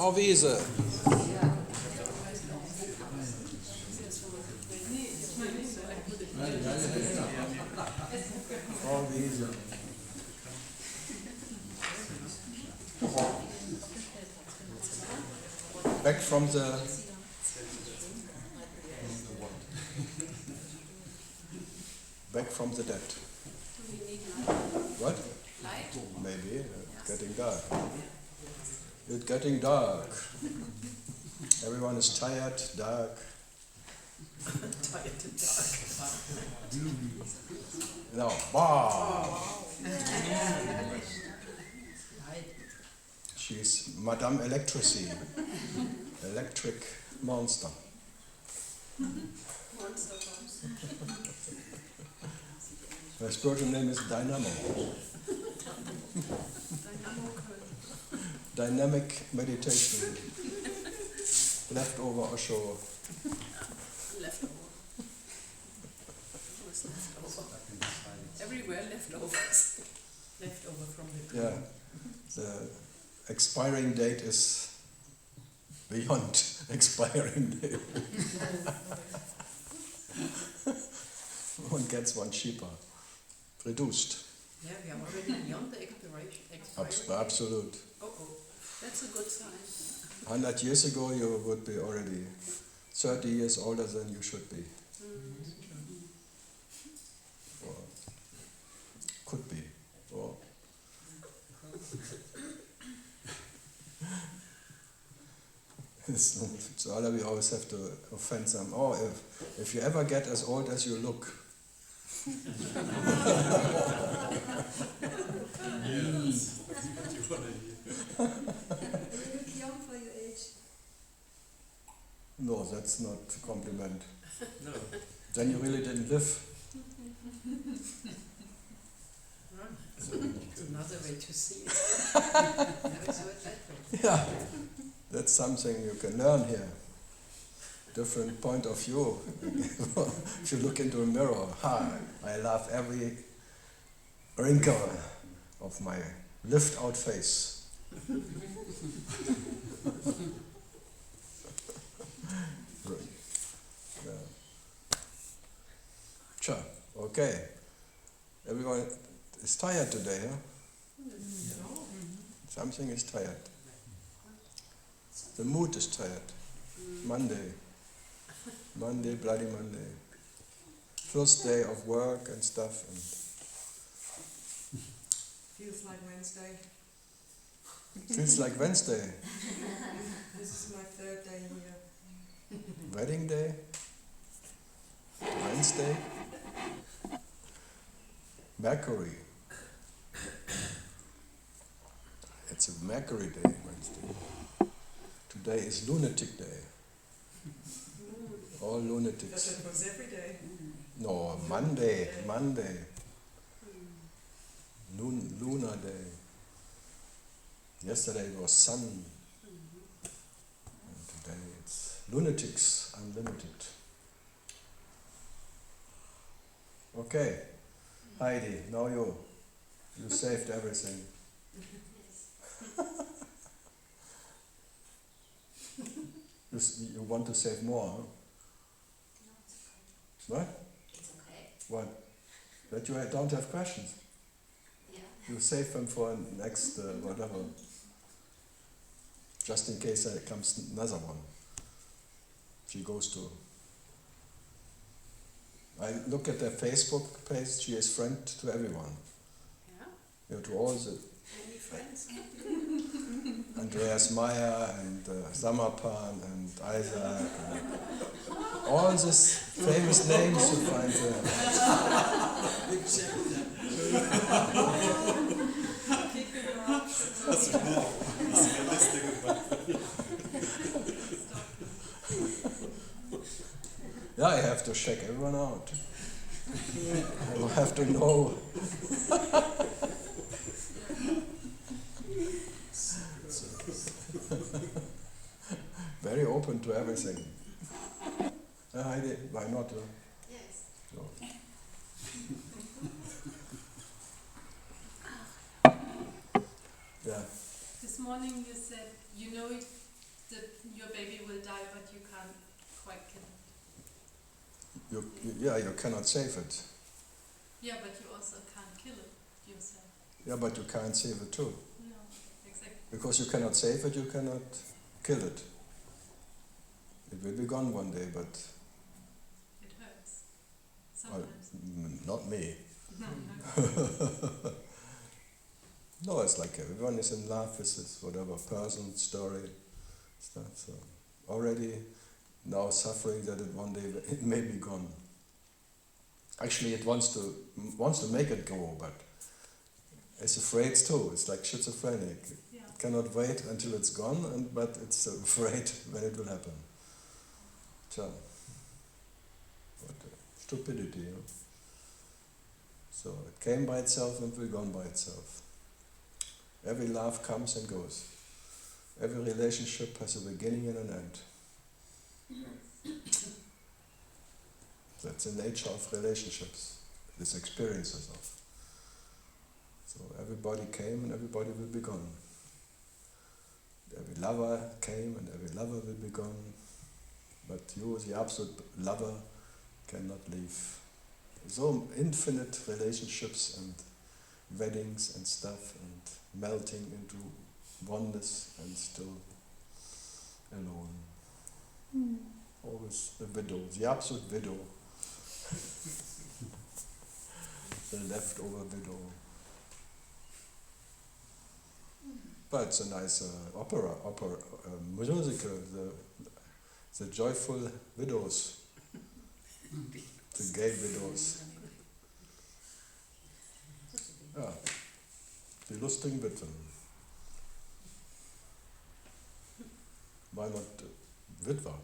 Frau Wiese. Frau Wiese. Back from the dead. What? Maybe. It's getting dark. It's getting dark. Everyone is tired, dark. Tired and dark. No. Wow. She's Madame Electricity. Electric monster. Her spiritual name is Dynamo. Dynamic meditation. Leftover Osho. Everywhere leftovers. Leftover from the crew. Yeah. The expiring date is beyond expiring date. One gets one cheaper. Reduced. Yeah, we are already beyond the expiration. Absolute. That's a good sign. 100 years ago you would be already 30 years older than you should be. Or could be. Or so we always have to offend them. Oh, if you ever get as old as you look. No, that's not a compliment. No. Then you really didn't live. It's another way to see it. Yeah, that's something you can learn here. Different point of view. If you look into a mirror, I love every wrinkle of my lived out face. Sure, okay. Everyone is tired today, huh? Something is tired. The mood is tired. Monday, bloody Monday. First day of work and stuff. And feels like Wednesday. Feels like Wednesday. This is my third day here. Wedding day? Wednesday? Mercury. It's a Mercury day, Wednesday. Today is Lunatic Day. All lunatics. But it was every day. No, Monday. Lunar day. Yesterday it was sun. And today it's Lunatics Unlimited. Okay, Heidi, now you saved everything. You want to save more, huh? No, it's okay. What? It's okay. What? That you don't have questions? Yeah. You save them for next whatever. Just in case there comes another one. She goes to. I look at their Facebook page, she is friend to everyone. Yeah? You know, to all the Any friends? Andreas Meyer and Samapan and Isaac and all these famous names you find there. Yeah, I have to check everyone out. I will have to know. Very open to everything. Heidi, why not? Yes. No. Yeah. This morning you said, you know your baby will die, but you can't quite kill it. You cannot save it. Yeah, but you also can't kill it yourself. Yeah, but you can't save it too. No, exactly. Because you cannot save it, you cannot kill it. It will be gone one day, but It hurts. well, Sometimes. not me. No. No, it's like everyone is in love with this whatever person, story, stuff. So already now suffering that it one day it may be gone. Actually, it wants to make it go, but it's afraid too. It's like schizophrenic. Yeah. It cannot wait until it's gone, but it's afraid when it will happen. So, what stupidity, you know? So it came by itself and will gone by itself. Every love comes and goes. Every relationship has a beginning and an end. That's the nature of relationships, these experiences of. So everybody came and everybody will be gone. Every lover came and every lover will be gone. But you, the absolute lover, cannot leave. So infinite relationships and weddings and stuff and melting into oneness and still alone. Always the widow, the absolute widow. The leftover widow. But it's a nice opera, musical, the joyful widows, the gay widows. Ja, die lustigen Witwen. Why not Witwer?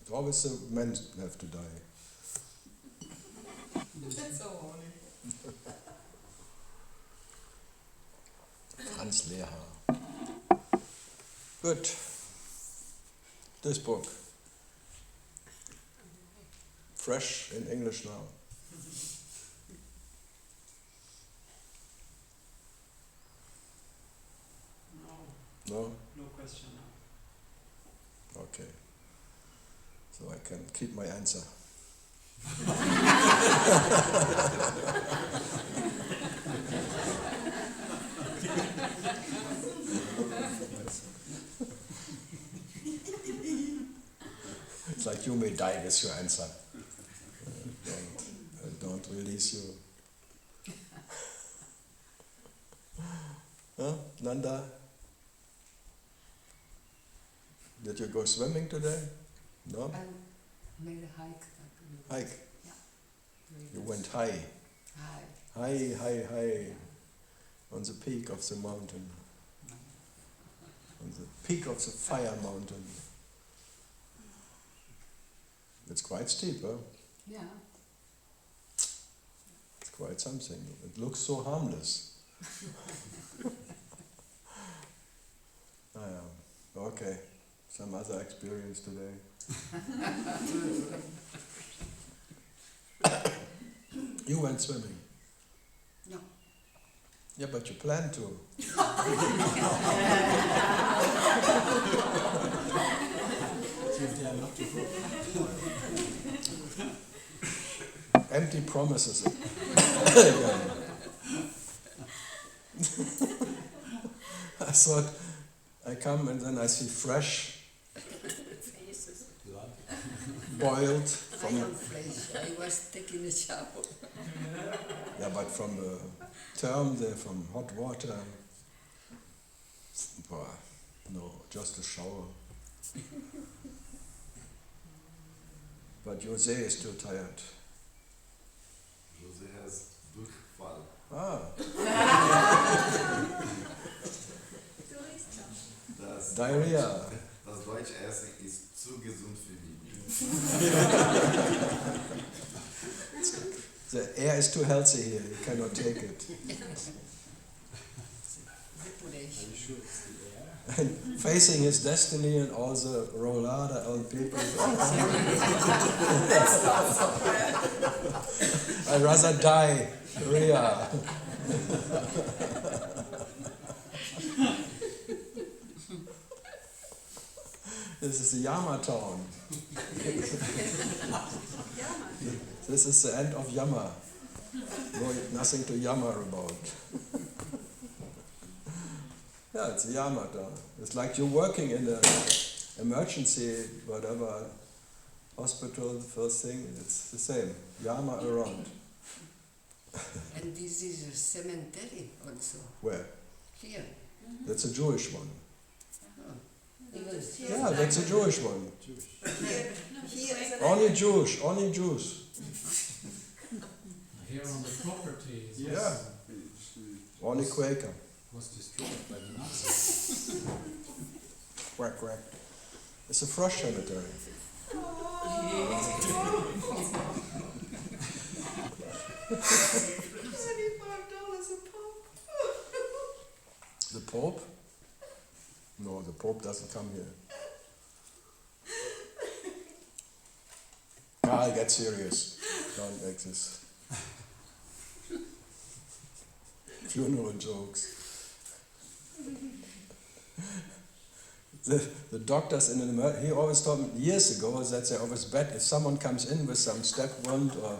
It's always the men have to die. That's so horny. Hans Lehrhaar. Good. This book. Fresh in English now. No? No question now. Okay. So I can keep my answer. It's like you may die with your answer. Don't release you. Huh? Nanda? Did you go swimming today? No? I made a hike. Hike? Yeah. You went high. High. High. On the peak of the mountain. On the peak of the fire mountain. It's quite steep, huh? Yeah. It's quite something. It looks so harmless. Okay. Some other experience today. You went swimming? No. Yeah, but you planned to. Empty promises. I thought I come and then I see fresh, boiled I from am fresh. I was taking a shower. but from the term there, from hot water. No, just a shower. But Jose is too tired. Jose has Durchfall. Diarrhea. Das deutsche Essen ist zu gesund für mich. The air is too healthy here, you cannot take it. And facing his destiny and all the rollada old people. I'd rather die. Ria. This is the Yama town. Yama. This is the end of Yama. No, nothing to Yama about. Yeah, it's a Yama town. It's like you're working in an emergency, whatever, hospital, the first thing, it's the same. Yama around. And this is a cemetery also. Where? Here. That's a Jewish one. Oh. Even Yeah, that's a Jewish one. Here, here is an Only Jewish, only Jews. Here on the property, Yeah. Only Quaker. was destroyed by the Nazis. Quack, quack. It's a frost cemetery. $25 a pop. The Pope? No, the Pope doesn't come here. I'll get serious. Don't make this. Funeral jokes. The doctors in an emergency, he always told me years ago that they always bet if someone comes in with some stab wound or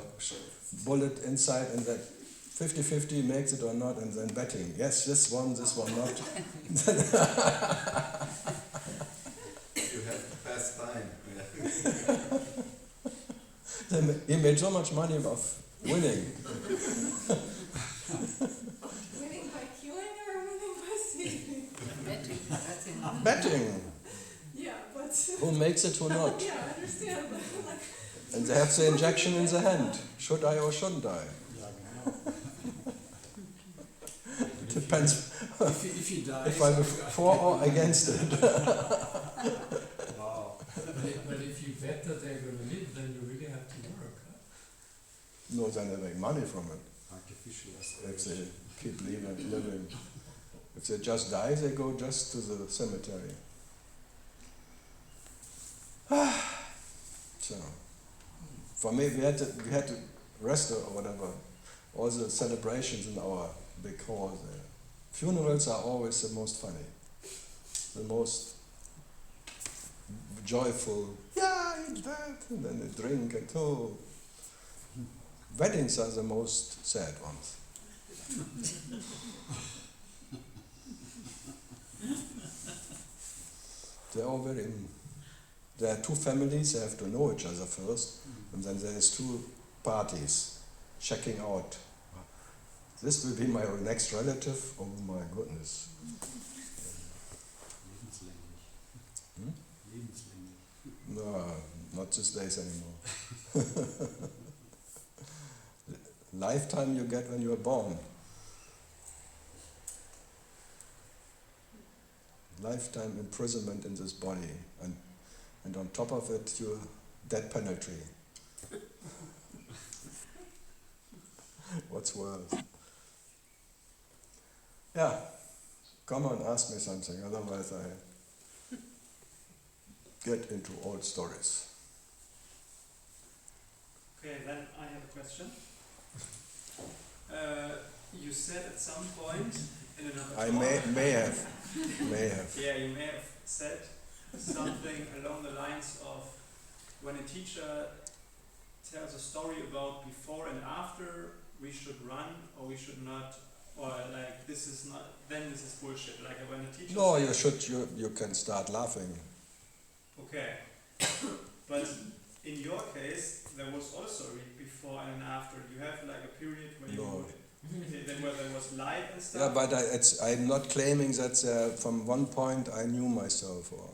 bullet inside and that 50-50 makes it or not, and then betting, yes, this one not. You have to pass time. He made so much money off winning. Winning by queuing or winning by sleeping? betting. Betting. Yeah, but Who makes it, who not. yeah, I understand. Like, And they have the injection in the hand. Should I or shouldn't I? Depends If he dies, if I'm for or against it. Wow. but if you bet that they're going to live, then you really have to work. Huh? No, then they make money from it. Artificial If they keep living. If they just die, they go just to the cemetery. So, for me, we had to rest or whatever, all the celebrations in our big hall there. Funerals are always the most funny, the most joyful. Yeah, he's dead, and then they drink and oh. Weddings are the most sad ones. They're all very. There are two families, they have to know each other first, and then there's two parties checking out. This will be my next relative. Oh my goodness. Lebenslänglich. Hmm? Lebenslänglich. No, not these days anymore. Lifetime you get when you are born. Lifetime imprisonment in this body, and on top of it, your death penalty. What's worse? Yeah, come on, ask me something, otherwise I get into old stories. Okay, then I have a question. You said at some point in another I talk, may have. yeah, you may have said something along the lines of when a teacher tells a story about before and after, we should run or we should not, or like this is not, then this is bullshit. Like when a teacher No, says, you can start laughing. okay, but in your case, there was also a before and an after. You have like a period where No. where there was light and stuff. Yeah, but I'm not claiming that from one point I knew myself or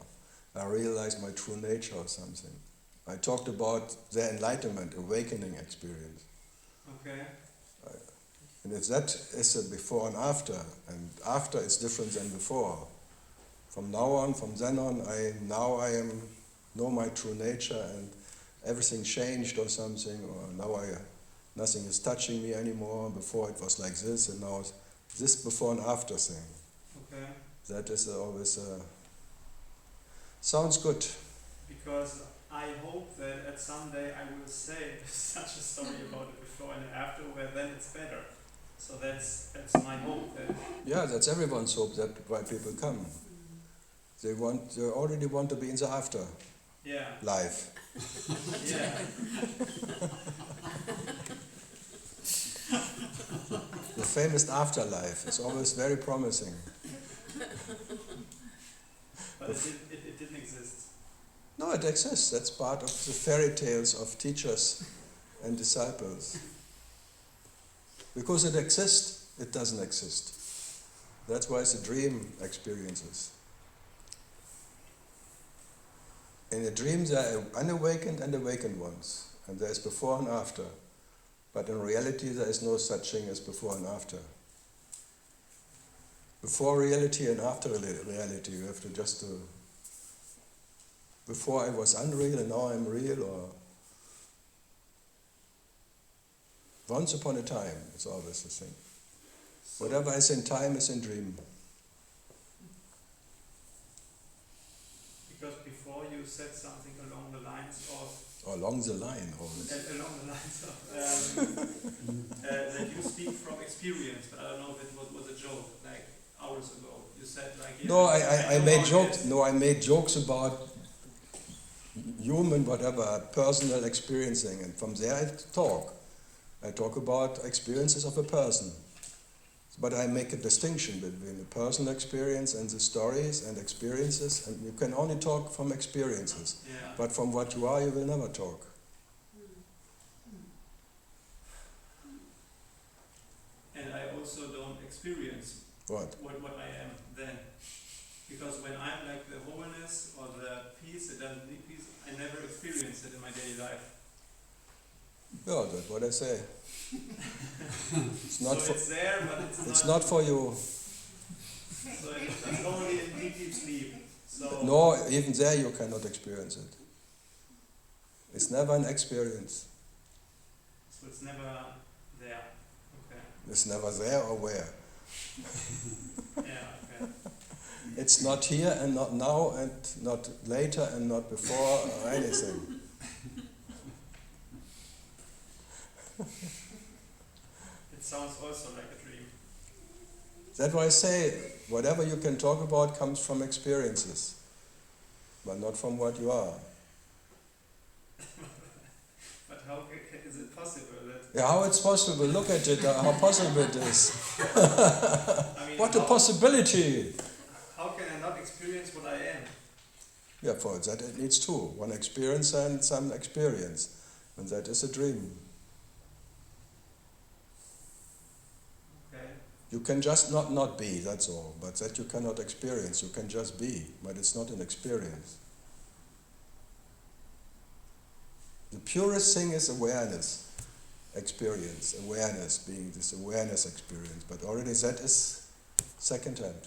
I realized my true nature or something. I talked about the enlightenment, awakening experience. Okay. And if that is a before and after is different than before. From now on, from then on, I know my true nature and everything changed or something, or now nothing is touching me anymore. Before it was like this, and now it's this before and after thing. Okay. That is always sounds good. Because I hope that at some day I will say such a story about it before and after, where then it's better. So that's my hope. That Yeah, that's everyone's hope. That's why people come. They already want to be in the after Yeah. life. Yeah. The famous afterlife is always very promising. But it didn't exist. No, it exists. That's part of the fairy tales of teachers and disciples. Because it exists, it doesn't exist. That's why it's a dream experiences. In a dream there are unawakened and awakened ones, and there is before and after. But in reality there is no such thing as before and after. Before reality and after reality, you have to just do. Before I was unreal and now I'm real, or once upon a time, it's always the thing. Whatever is in time is in dream. Because before you said something along the lines of Along the line, always. along the lines of that you speak from experience, but I don't know if it was a joke, like hours ago. You said like yeah, No, I know made how it jokes. is. No, I made jokes about human, whatever, personal experiencing, and from there I talk. I talk about experiences of a person. But I make a distinction between the personal experience and the stories and experiences, and you can only talk from experiences. Yeah. But from what you are, you will never talk. And I also don't experience What? what I am then. Because when I'm like the wholeness or the peace, it doesn't need peace, I never experience it in my daily life. Yeah, that's what I say. It's not so for, it's there, but it's not for you. So it's only in deep sleep. So No, even there you cannot experience it. It's never an experience. So it's never there. Okay. It's never there or where. Yeah, okay. It's not here and not now and not later and not before or anything. It sounds also like a dream. That's why I say, whatever you can talk about comes from experiences, but not from what you are. But how is it possible that Yeah, how it's possible? Look at it, how possible it is. I mean What a possibility! how can I not experience what I am? Yeah, for that it needs two. One experience and some experience. And that is a dream. Okay. You can just not be, that's all. But that you cannot experience. You can just be, but it's not an experience. The purest thing is awareness, experience, awareness, being this awareness experience. But already that is second-hand.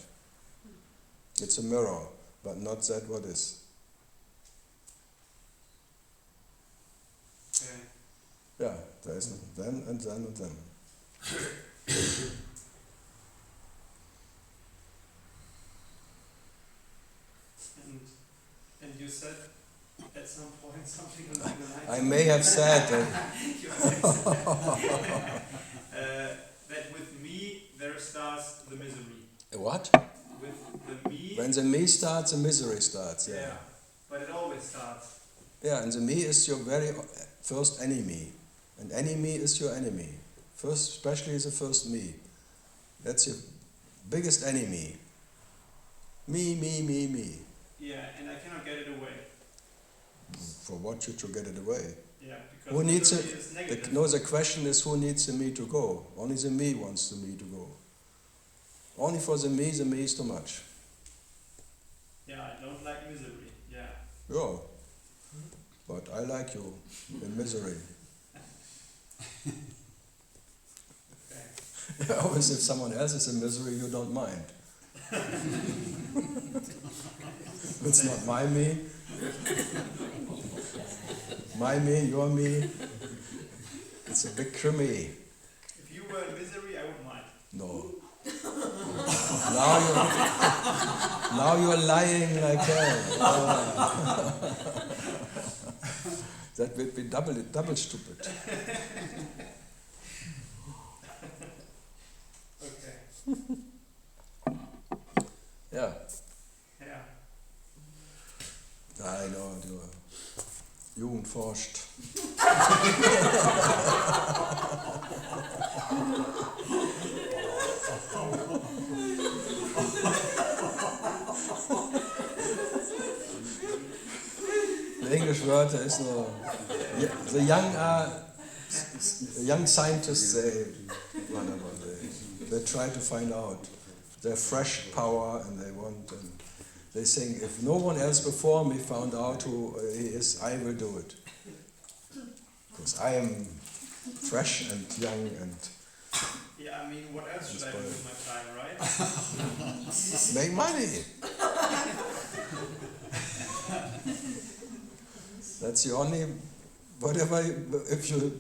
It's a mirror, but not that what is. Okay. Yeah, there is then and then and then. And you said at some point something along the lines I may have said that. that with me there starts the misery. What? With the me. When the me starts, the misery starts. Yeah. But it always starts. Yeah, and the me is your very first enemy. And enemy is your enemy. First, especially the first me. That's your biggest enemy. Me, me, me, me. Yeah, and I cannot get it away. For what you to get it away? Yeah, because Who needs misery it? is negative. No, the question is who needs the me to go? Only the me wants the me to go. Only for the me is too much. Yeah, I don't like misery. Yeah. Yeah. But I like you in misery. Okay. Always if someone else is in misery, you don't mind. It's not my me. My me, your me. It's a big crummy. If you were in misery, I wouldn't mind. No. Now you're lying like hell. That would be double stupid. Okay. Yeah. Yeah. I know, du Jugend forscht. The English word is no. The young scientists, they try to find out. They're fresh power and they want, and they think if no one else before me found out who he is, I will do it. Because I am fresh and young and Yeah, I mean, what else should I do with my time, right? make money. That's the only, whatever, if you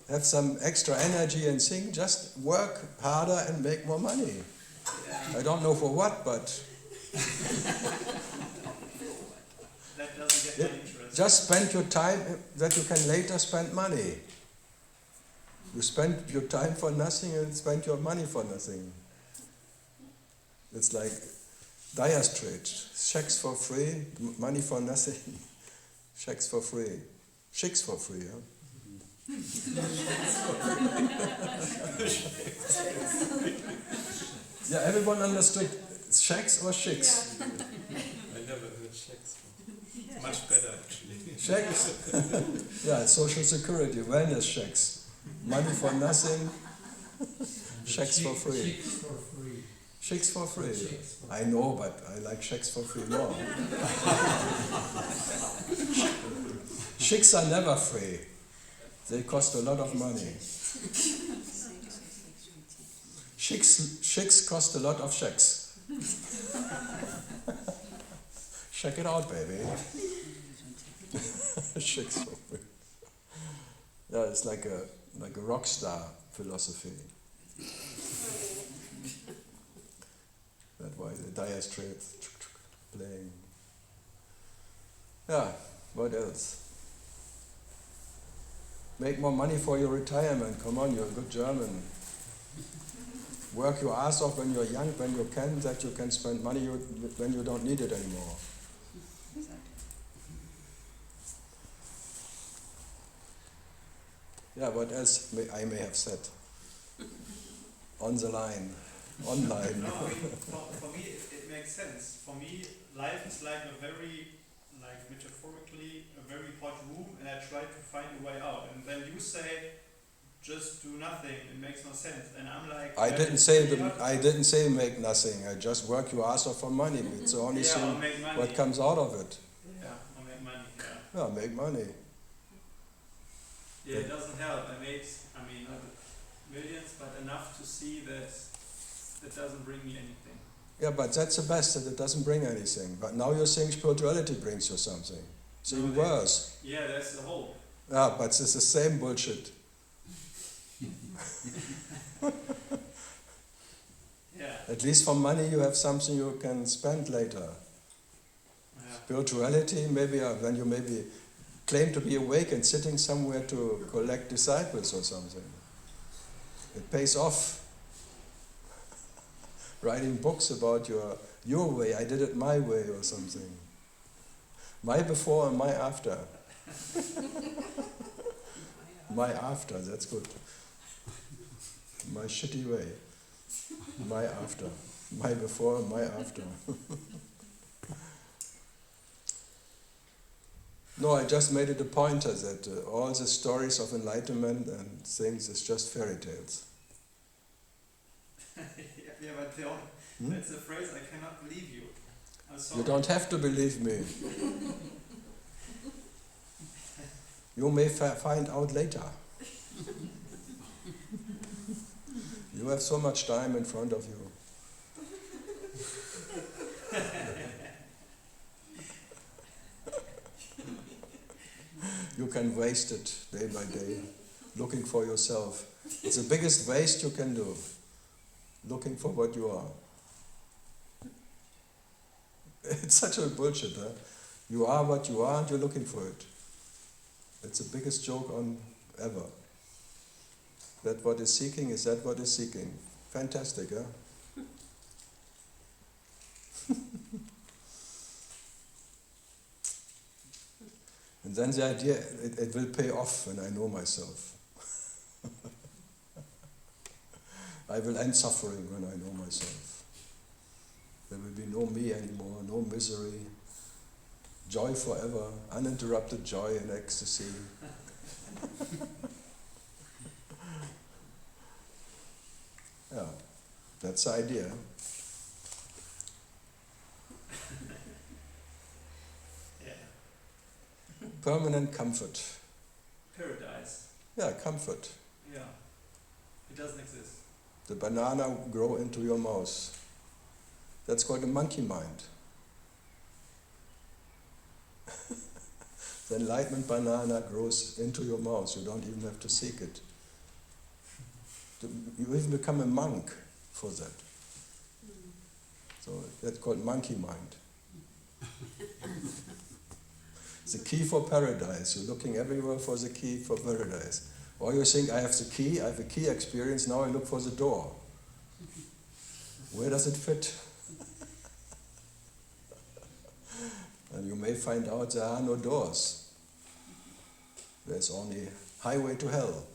have some extra energy and think, just work harder and make more money. Yeah. I don't know for what, but That doesn't get my interest. just spend your time that you can later spend money. You spend your time for nothing and spend your money for nothing. It's like dire straits. Checks for free, money for nothing. Checks for free. Chicks for free, huh? Yeah, everyone understood checks or chicks? I never heard checks. Much better actually. Checks? Yeah, social security, wellness checks. Money for nothing, checks for free. Chicks for free. Chicks for free. Chicks for I know, but I like checks for free more. Chicks are never free. They cost a lot of money. Chicks cost a lot of checks. Check it out, baby. Chicks for free. Yeah, it's like a rock star philosophy. That's why the dire straits playing. Yeah, what else? Make more money for your retirement. Come on, you're a good German. Work your ass off when you're young, when you can, that you can spend money when you don't need it anymore. Yeah, what else I may have said? On the line, online. No, I mean, for me it makes sense. For me, life is like a very, like metaphorically, a very hot room, and I try to find a way out. And then you say, just do nothing. It makes no sense. And I'm like, I didn't say make nothing. I just work your ass off for money. It's the only yeah, I'll thing make money. what comes out of it. Yeah, I'll make money. Yeah. Yeah, make money. Yeah, it doesn't help. I made, not millions, but enough to see that it doesn't bring me anything. Yeah, but that's the best, that it doesn't bring anything. But now you're saying spirituality brings you something. It's even worse. Yeah, that's the hope. Yeah, but it's the same bullshit. Yeah. At least for money you have something you can spend later. Yeah. Spirituality, maybe when you maybe claim to be awake and sitting somewhere to collect disciples or something. It pays off. Writing books about your way, I did it my way or something. My before and my after. My after, that's good. My shitty way. My after. My before and my after. No, I just made it a pointer that all the stories of enlightenment and things is just fairy tales. Yeah, but that's a phrase I cannot believe you. I'm sorry. You don't have to believe me. You may find out later. You have so much time in front of you. You can waste it day by day, looking for yourself. It's the biggest waste you can do, looking for what you are. It's such a bullshit, huh? You are what you are and you're looking for it. It's the biggest joke on ever. That what is seeking is that what is seeking. Fantastic, huh? And then the idea, it will pay off when I know myself. I will end suffering when I know myself. There will be no me anymore, no misery, joy forever, uninterrupted joy and ecstasy. Yeah, that's the idea. Yeah. Permanent comfort. Paradise. Yeah, comfort. Yeah. It doesn't exist. The banana grow into your mouth. That's called a monkey mind. The enlightenment banana grows into your mouth. You don't even have to seek it. You even become a monk for that. So that's called monkey mind. The key for paradise. You're looking everywhere for the key for paradise. Or you think, I have the key, I have a key experience, now I look for the door. Where does it fit? And you may find out there are no doors. There's only highway to hell.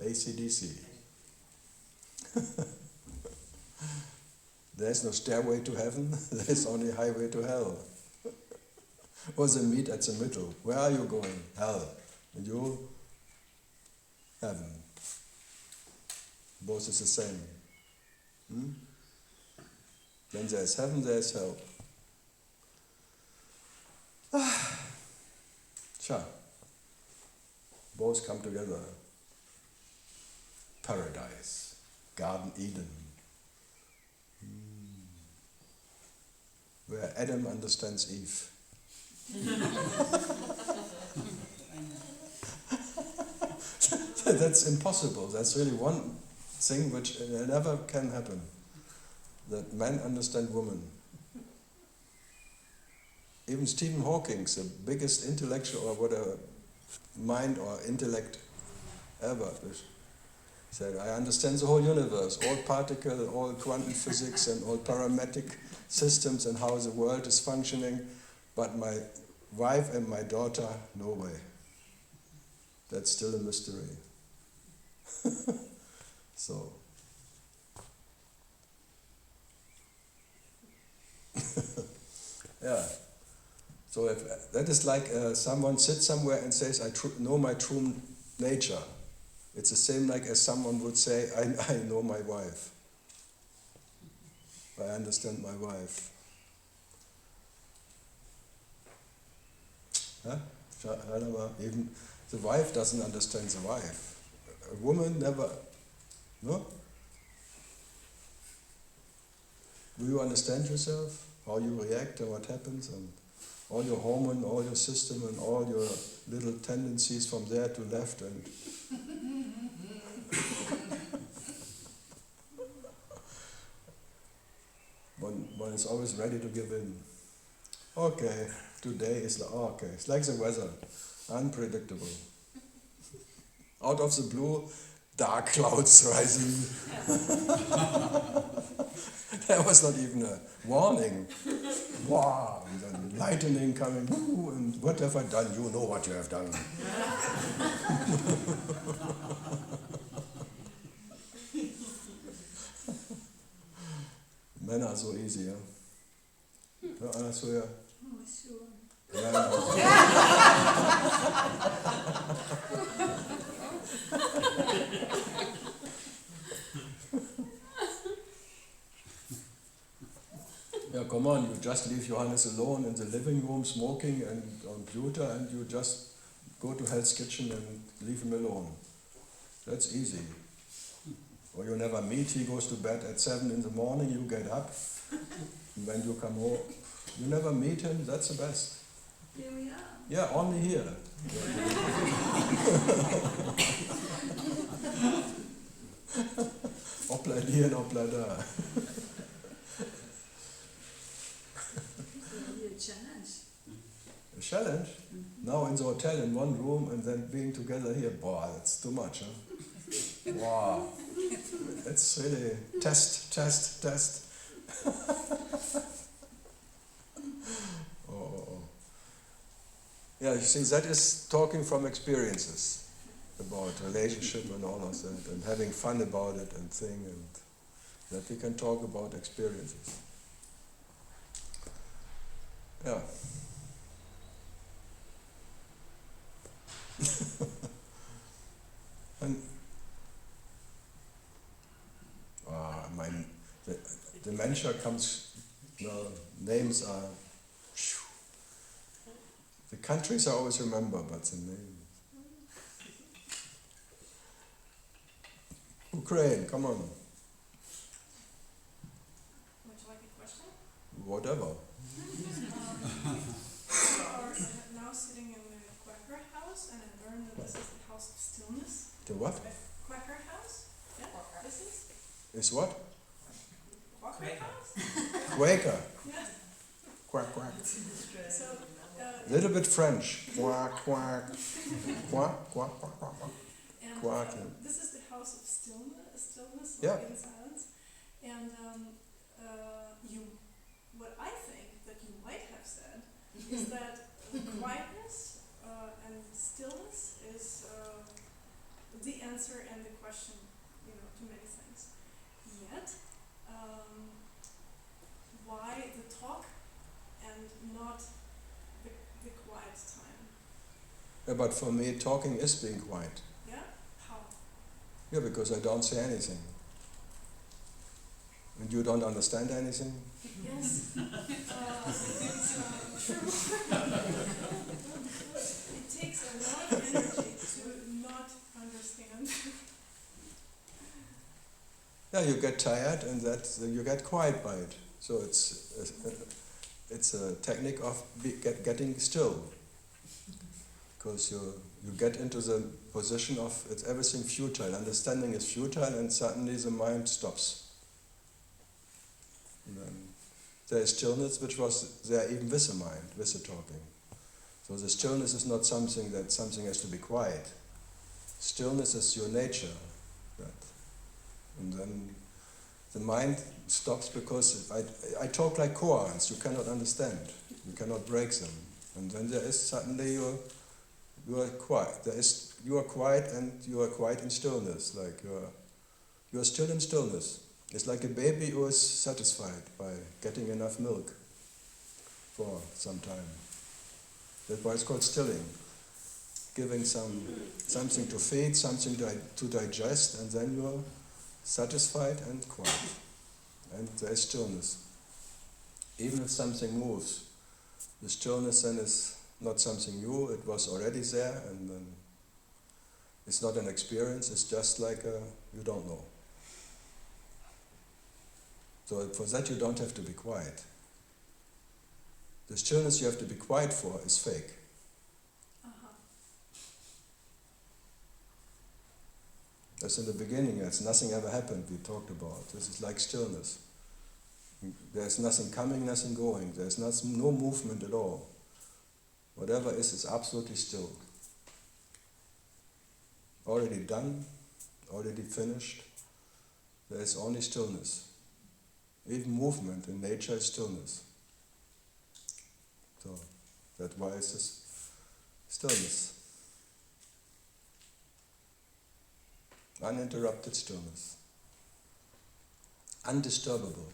AC/DC. There's no stairway to heaven, there's only highway to hell. Or they meet at the middle. Where are you going? Hell. And you? Heaven. Both is the same. When there's heaven, there's hell. Sure. Both come together. Paradise. Garden Eden. Where Adam understands Eve. That's impossible. That's really one thing which never can happen. That men understand women. Even Stephen Hawking, the biggest intellectual or whatever, mind or intellect ever, said, I understand the whole universe, all particle, all quantum physics and all parametric systems and how the world is functioning, but my wife and my daughter, no way. That's still a mystery. So, yeah. So if that is like someone sits somewhere and says, I know my true nature. It's the same like as someone would say, I know my wife. I understand my wife. Huh? Even the wife doesn't understand the wife. A woman never, no? Do you understand yourself? How you react and what happens? And all your hormone, all your system and all your little tendencies from there to left and one is always ready to give in. Okay, today is like, okay, it's like the weather, unpredictable. Out of the blue, dark clouds rising. There was not even a warning. Wow, and then lightning coming, and what have I done? You know what you have done. Men are so easy, yeah? Ja, so, ja. Oh, sure. Yeah, come on, you just leave Johannes alone in the living room smoking and on computer and you just go to Hell's Kitchen and leave him alone. That's easy. Or you never meet, he goes to bed at 7 in the morning, you get up, and when you come home, you never meet him, that's the best. Here we are. Yeah, only here. Hoppla hier and hoppla da. A challenge. A challenge? Now in the hotel in one room and then being together here, boy, that's too much, huh? Wow. It's really test. Oh. Yeah, you see, that is talking from experiences about relationship and all of that, and having fun about it and thing, and that we can talk about experiences. Yeah. And the dementia comes, names are, the countries I always remember, but the name. Ukraine, come on, Would you like a question? whatever. We are now sitting in the Quaker house, and I learned that this is the house of stillness. The what? Quaker house? Yeah, this is Is what? Quaker house? Quaker. Yeah. Quack, quack. So, Little bit French. Quack, quack. Quack, quack, quack, quack, quack. and Quacking. this is the house of stillness, Yeah. in silence. And what I think that you might have said is that quietness and stillness is the answer and the question, to many things. Yet, why the talk and not the quiet time? Yeah, but for me, talking is being quiet. Yeah? How? Yeah, because I don't say anything. And you don't understand anything? Yes. It's true. It takes a lot of energy to not understand. Yeah, you get tired and you get quiet by it. So it's a technique of getting still. Because you get into the position of it's everything futile. Understanding is futile, and suddenly the mind stops. And then there is stillness, which was there even with the mind, with the talking. So the stillness is not something that something has to be quiet. Stillness is your nature. And then the mind stops because I talk like koans. You cannot understand. You cannot break them. And then there is suddenly you are quiet. You are quiet, and you are quiet in stillness. Like you are still in stillness. It's like a baby who is satisfied by getting enough milk for some time. That's why it's called stilling. Giving something to feed, something to digest, and then you are satisfied and quiet. And there is stillness. Even if something moves, the stillness then is not something new, it was already there, and then it's not an experience, it's just like you don't know. So for that you don't have to be quiet. The stillness you have to be quiet for is fake. That's in the beginning, as nothing ever happened, we talked about. This is like stillness. There's nothing coming, nothing going. There's no movement at all. Whatever is absolutely still. Already done, already finished. There is only stillness. Even movement in nature is stillness. So that's why it's this stillness. Uninterrupted stillness. Undisturbable.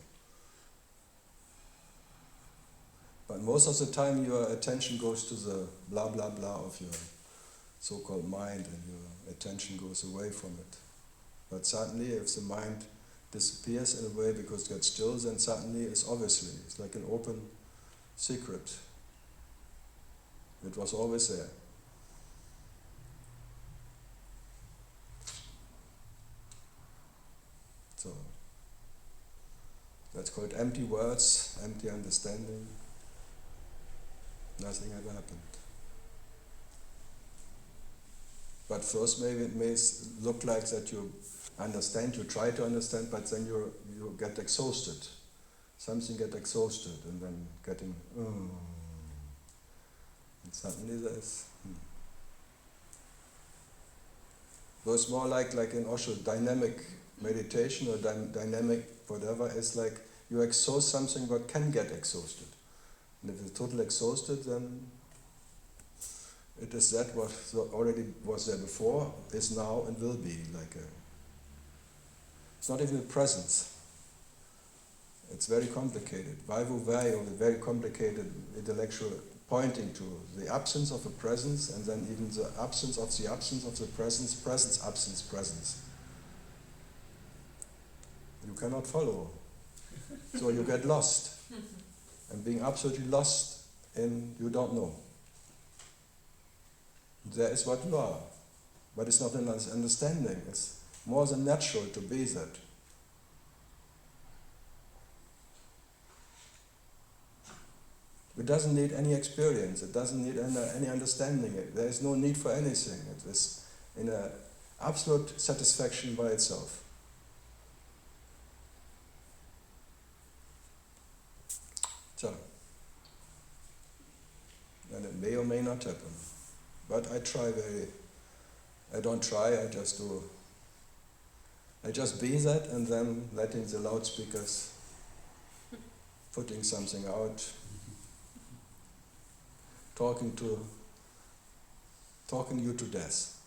But most of the time your attention goes to the blah blah blah of your so-called mind, and your attention goes away from it. But suddenly if the mind disappears in a way because it gets still, then suddenly it's like an open secret. It was always there. So that's called empty words, empty understanding. Nothing ever happened. But first maybe it may look like that you understand, you try to understand, but then you get exhausted. Something get exhausted, and then getting, and suddenly there's, So it's more like in Osho, dynamic meditation or dynamic whatever, is like you exhaust something but can get exhausted. And if it's totally exhausted, then It is that what already was there before, is now and will be it's not even a presence. It's very complicated. Vaivu Vayu, very complicated intellectual pointing to the absence of a presence and then even the absence of the presence, presence, absence, presence. You cannot follow. So you get lost. And being absolutely lost in you don't know. There is what you are. But it's not an understanding. It's more than natural to be that. It doesn't need any experience. It doesn't need any understanding. There is no need for anything. It is in an absolute satisfaction by itself. So, and it may or may not happen. But I don't try, I just do. I just be that and then letting the loudspeakers, putting something out, talking you to death.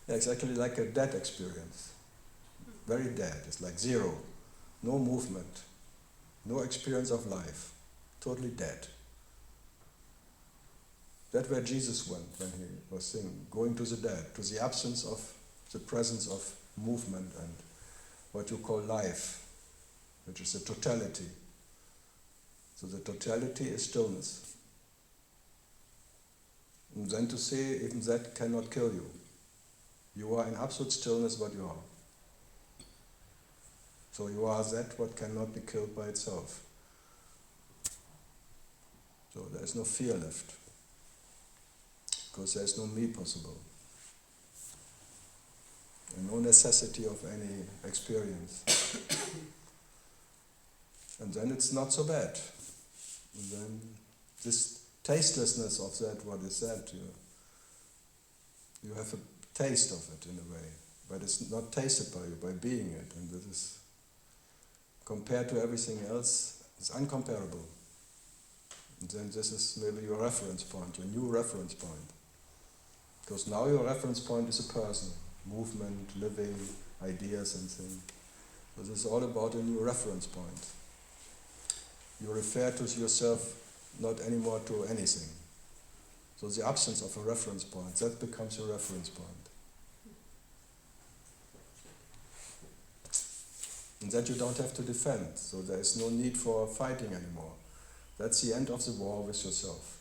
Yeah, exactly like a dead experience. Very dead, it's like zero. No movement, no experience of life, totally dead. That's where Jesus went when he was saying, going to the dead, to the absence of the presence of movement and what you call life, which is the totality. So the totality is stillness. And then to say, even that cannot kill you. You are in absolute stillness what you are. So you are that what cannot be killed by itself. So there is no fear left. Because there is no me possible. And no necessity of any experience. And then it's not so bad. And then this tastelessness of that, what is that? You have a taste of it in a way. But it's not tasted by you, by being it. And this is, compared to everything else, it's uncomparable. And then this is maybe your reference point, your new reference point. Because now your reference point is a person, movement, living, ideas and things. So this is all about a new reference point. You refer to yourself not anymore to anything. So the absence of a reference point, that becomes your reference point. And that you don't have to defend, so there is no need for fighting anymore. That's the end of the war with yourself.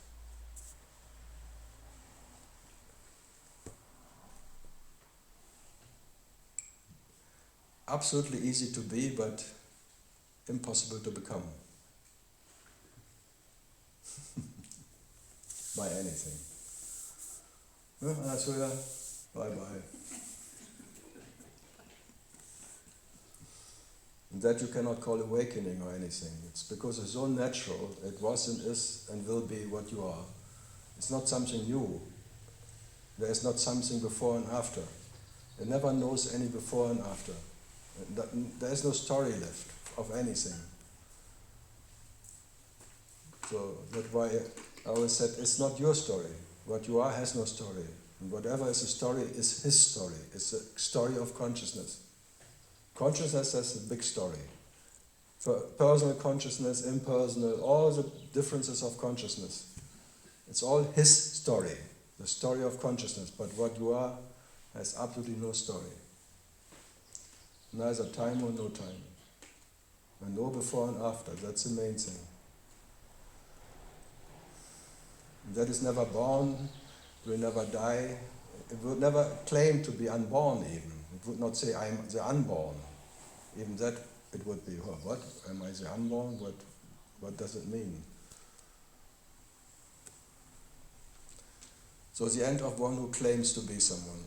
Absolutely easy to be, but impossible to become. By anything. Bye-bye. And that you cannot call awakening or anything. It's because it's so natural, it was and is and will be what you are. It's not something new. There is not something before and after. It never knows any before and after. There is no story left of anything. So that's why I always said it's not your story. What you are has no story. And whatever is a story is his story. It's a story of consciousness. Consciousness has a big story. For personal consciousness, impersonal, all the differences of consciousness. It's all his story, the story of consciousness. But what you are has absolutely no story. Neither time or no time. And no before and after, that's the main thing. That is never born, will never die. It would never claim to be unborn even. It would not say, I am the unborn. Even that, it would be, oh, what? Am I the unborn? What does it mean? So the end of one who claims to be someone.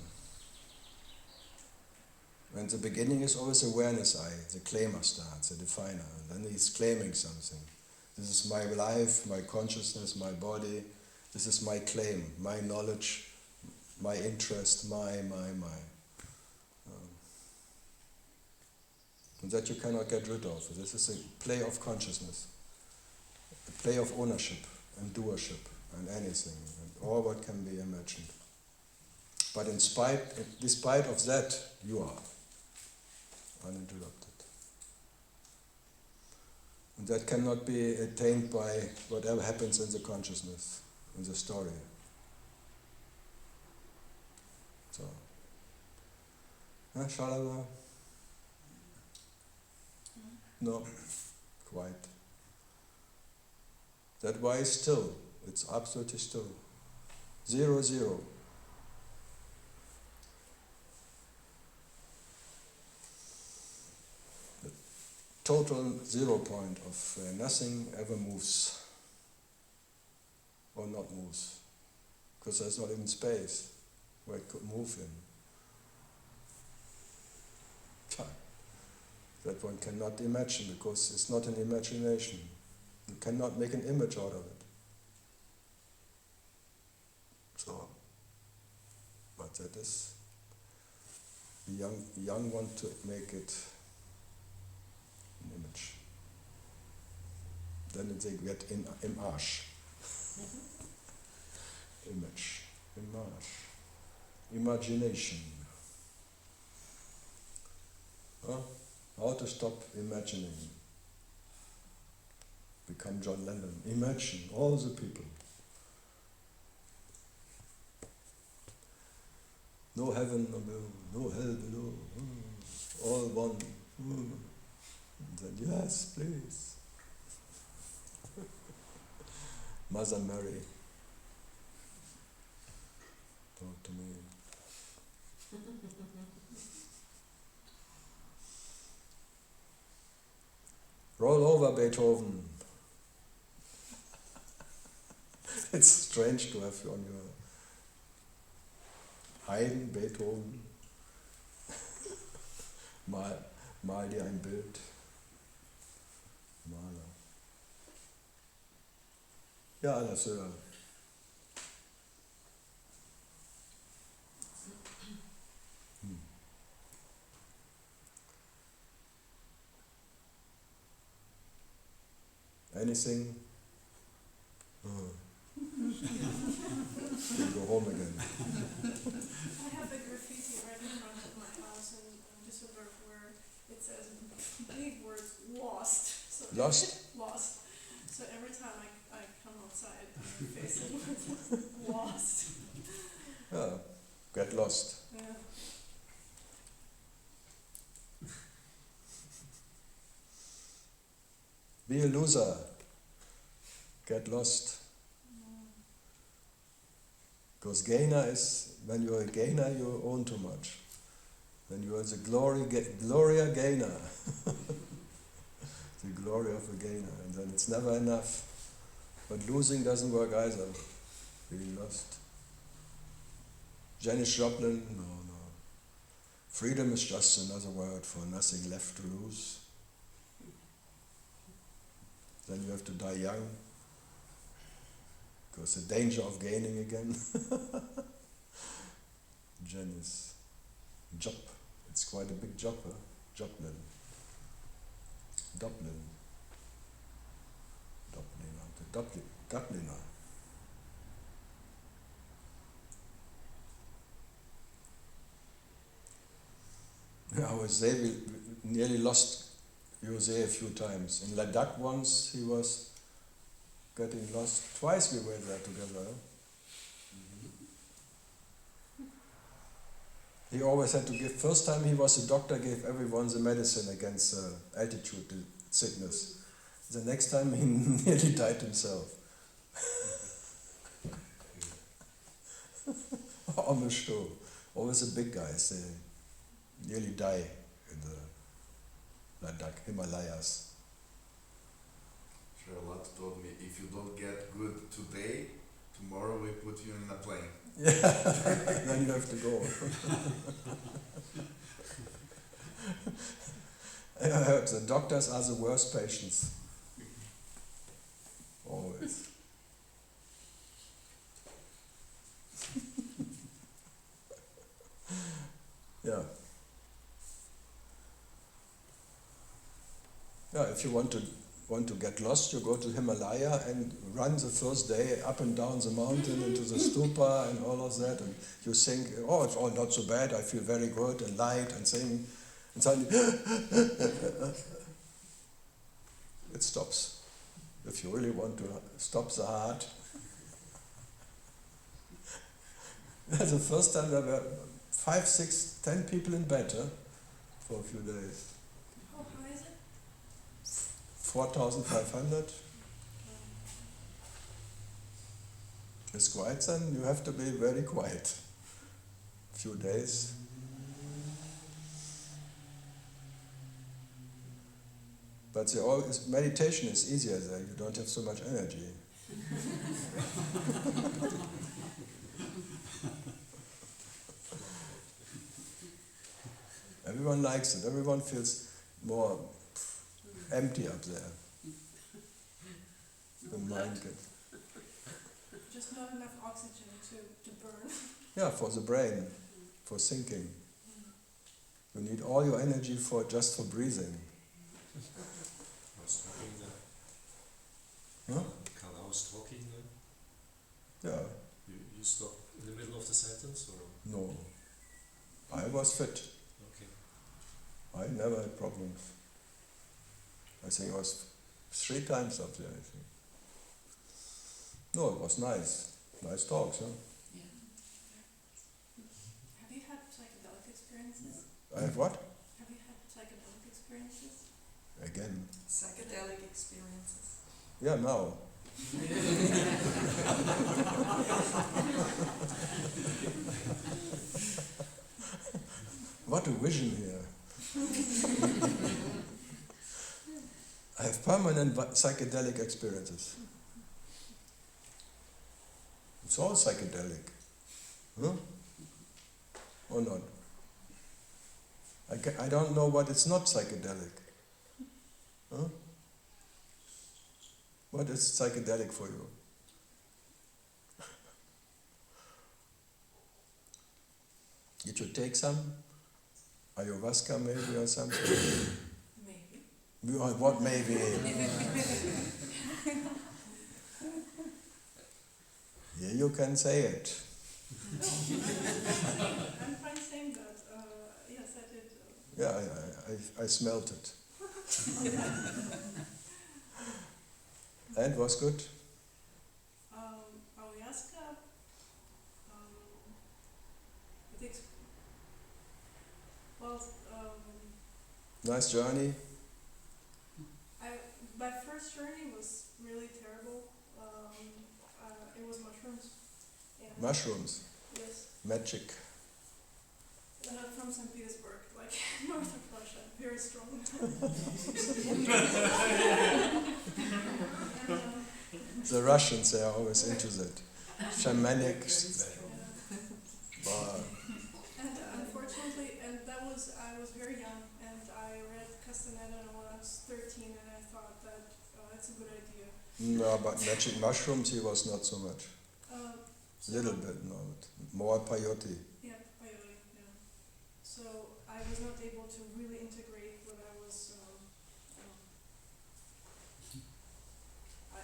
And the beginning is always awareness I, the claimer starts, the definer. And then he's claiming something. This is my life, my consciousness, my body. This is my claim, my knowledge, my interest, my. And that you cannot get rid of. This is a play of consciousness, a play of ownership and doership. and anything, and all what can be imagined. But despite of that, you are uninterrupted. And that cannot be attained by whatever happens in the consciousness, in the story. So, Shalava? No, quite. That why is still. It's absolutely still. 0, 0. The total 0 point of nothing ever moves or not moves, because there's not even space where it could move in. That one cannot imagine, because it's not an imagination. You cannot make an image out of it. So, but that is, the young want to make it an image. Then they get image. Image, imagination. Huh? How to stop imagining? Become John Lennon. Imagine all the people. No heaven above, no hell below. All one. And then, yes, please. Mother Mary, talk to me. Roll over, Beethoven. It's strange to have on your Haydn, Beethoven. Mal dir ein Bild. Maler. Ja, das höre. Anything? Oh. Go home again. I have a graffiti right in front of my house in Düsseldorf where it says big words lost. So Lost? Lost. So every time I come outside, I face it with lost. Yeah, get lost. Yeah. Be a loser. Get lost. Because gainer is, when you're a gainer, you own too much. When you are the Gloria gainer, the glory of a gainer, and then it's never enough. But losing doesn't work either. Being lost. Janis Joplin, no. Freedom is just another word for nothing left to lose. Then you have to die young. Because the danger of gaining again. Janis. Job. It's quite a big job, huh? Joplin. Dubliner. I was there, we nearly lost Jose a few times. In Ladakh once he was getting lost. Twice we were there together. Huh? He always had to give, first time he was a doctor, gave everyone the medicine against altitude sickness. The next time he nearly died himself. Almost sure. Always the big guys, they nearly die in the Ladakh, Himalayas. Charlotte told me, if you don't get good today, tomorrow we put you in a plane. Yeah, then you have to go. I heard the doctors are the worst patients. Always. Yeah. Yeah, if you want to want to get lost, you go to Himalaya and run the first day up and down the mountain into the stupa and all of that, and you think, oh, it's all not so bad, I feel very good and light and sing, and suddenly it stops. If you really want to stop the heart. The first time there were 5, 6, 10 people in bed for a few days. How high is it? 4,500. It's quiet, then you have to be very quiet. A few days. But meditation is easier there, you don't have so much energy. Everyone likes it, everyone feels more empty up there. The mind gets, Just not enough oxygen to burn. yeah, for the brain, for thinking. You need all your energy just for breathing. I was talking there. Huh? Karl, I was talking there. Yeah, You stop in the middle of the sentence, or? no. I was fit. Okay. I never had problems. I think I was 3 times up there, I think. No, it was nice. Nice talks, huh? Yeah. Have you had psychedelic experiences? I have what? Have you had psychedelic experiences? Again. Psychedelic experiences. Yeah, now. What a vision here. I have permanent psychedelic experiences. It's all psychedelic. Huh? Or not? I don't know what it's not psychedelic. Huh? What is psychedelic for you? Did you take some? Ayahuasca maybe or something? Maybe. What maybe? Yeah, you can say it. I'm fine saying that. Yes, I did. Yeah, I smelt it. And was good? Ayahuasca. I think. Well, Nice journey. my first journey was really terrible. It was mushrooms. And Mushrooms. yes. Magic. From St. Petersburg, like north of Russia, very strong. The Russians, they are always into that. Shamanic. And unfortunately, and I was very young, and I read Castaneda when I was 13, and I thought that it's a good idea. No, but magic mushrooms, he was not so much. So- Little bit, no. More peyote. Yeah, peyote, yeah. So I was not able to really integrate what I was.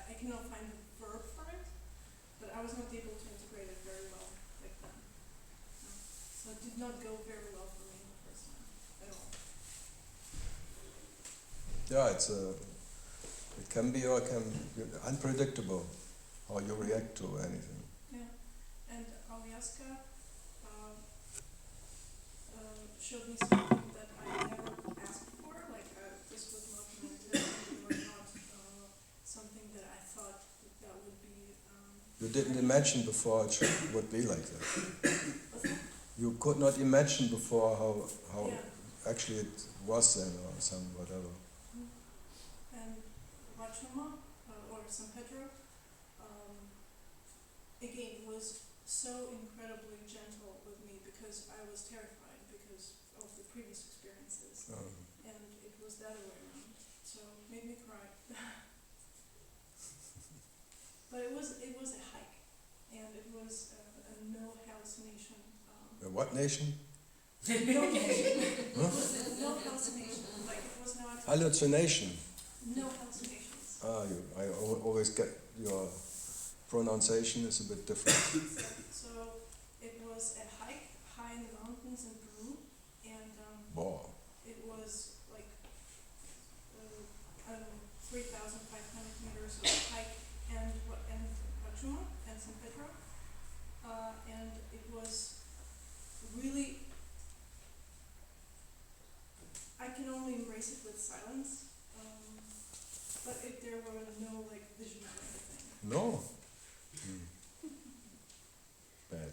I cannot find the verb for it, but I was not able to integrate it very well like that. So it did not go very well for me the first time at all. Yeah, it can be or it can be unpredictable how you react to anything. Yeah, and ayahuasca showed me something that I never asked for. Like this was not my intention, or not something that I thought that would be. You didn't imagine before it would be like that. What's that? You could not imagine before how Yeah. actually it was then or some whatever. And Wachuma, or San Pedro, again was so incredibly gentle with me because I was terrified because of the previous experiences, and it was that way around. So it made me cry. But it was a hike, and it was a no hallucination. What nation? No hallucination. No hallucination. Like it was not. Hallucination. No hallucination. Always get your pronunciation is a bit different. So it was a hike high in the mountains in Peru, and Wow. it was like I don't know, 3,500 meters of hike and Wachuma and San Pedro, and it was really. I can only embrace it with silence, but if there were no like vision or anything. No. Bad.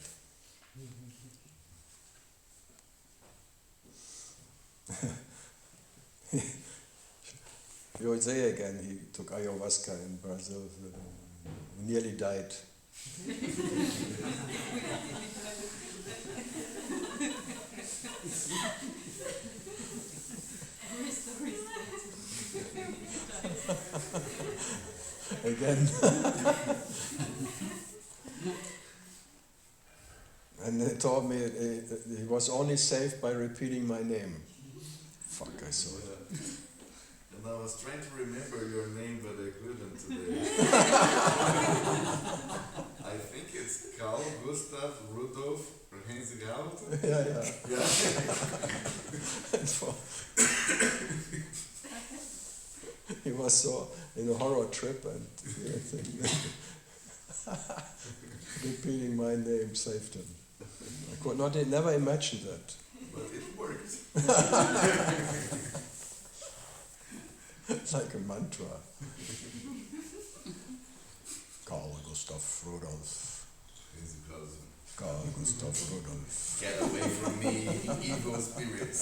Jose again, he took ayahuasca in Brazil, he nearly died. Again. And he told me he was only saved by repeating my name. Fuck, I saw it. And I was trying to remember your name, but I couldn't today. I think it's Karl Gustav Rudolf Renz. Yeah. Yeah. He was so in a horror trip and repeating my name saved him. I could never imagine that. But it worked. It's like a mantra. Karl Gustav Rudolf. His cousin. Karl Gustav Rudolf. Get away from me, evil spirits.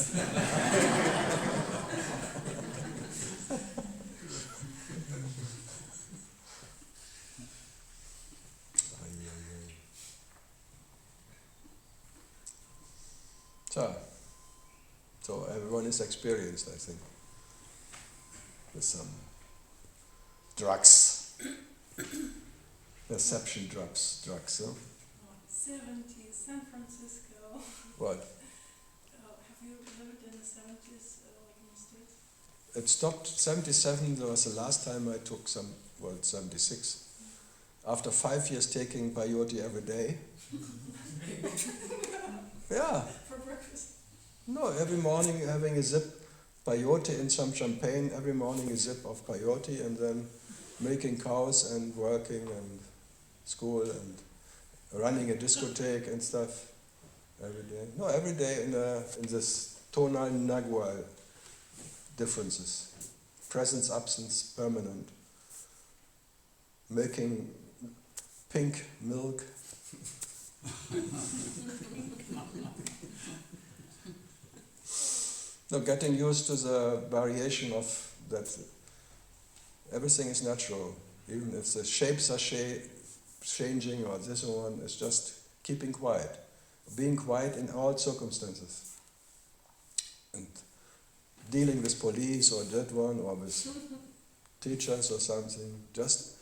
So everyone is experienced, I think, with some drugs, perception drugs, huh? 70s, San Francisco. What? Have you lived in the 70s, like in the States? It stopped 77, that was the last time I took 76. After 5 years taking peyote every day. Yeah. For breakfast? No, every morning having a sip peyote in some champagne, every morning a sip of peyote, and then milking cows and working and school and running a discotheque and stuff every day. No, every day in this tonal nagual differences. Presence, absence, permanent. Milking pink milk. No, getting used to the variation of that. Everything is natural, even if the shapes are changing or this one. It's just keeping quiet, being quiet in all circumstances, and dealing with police or that one or with teachers or something. Just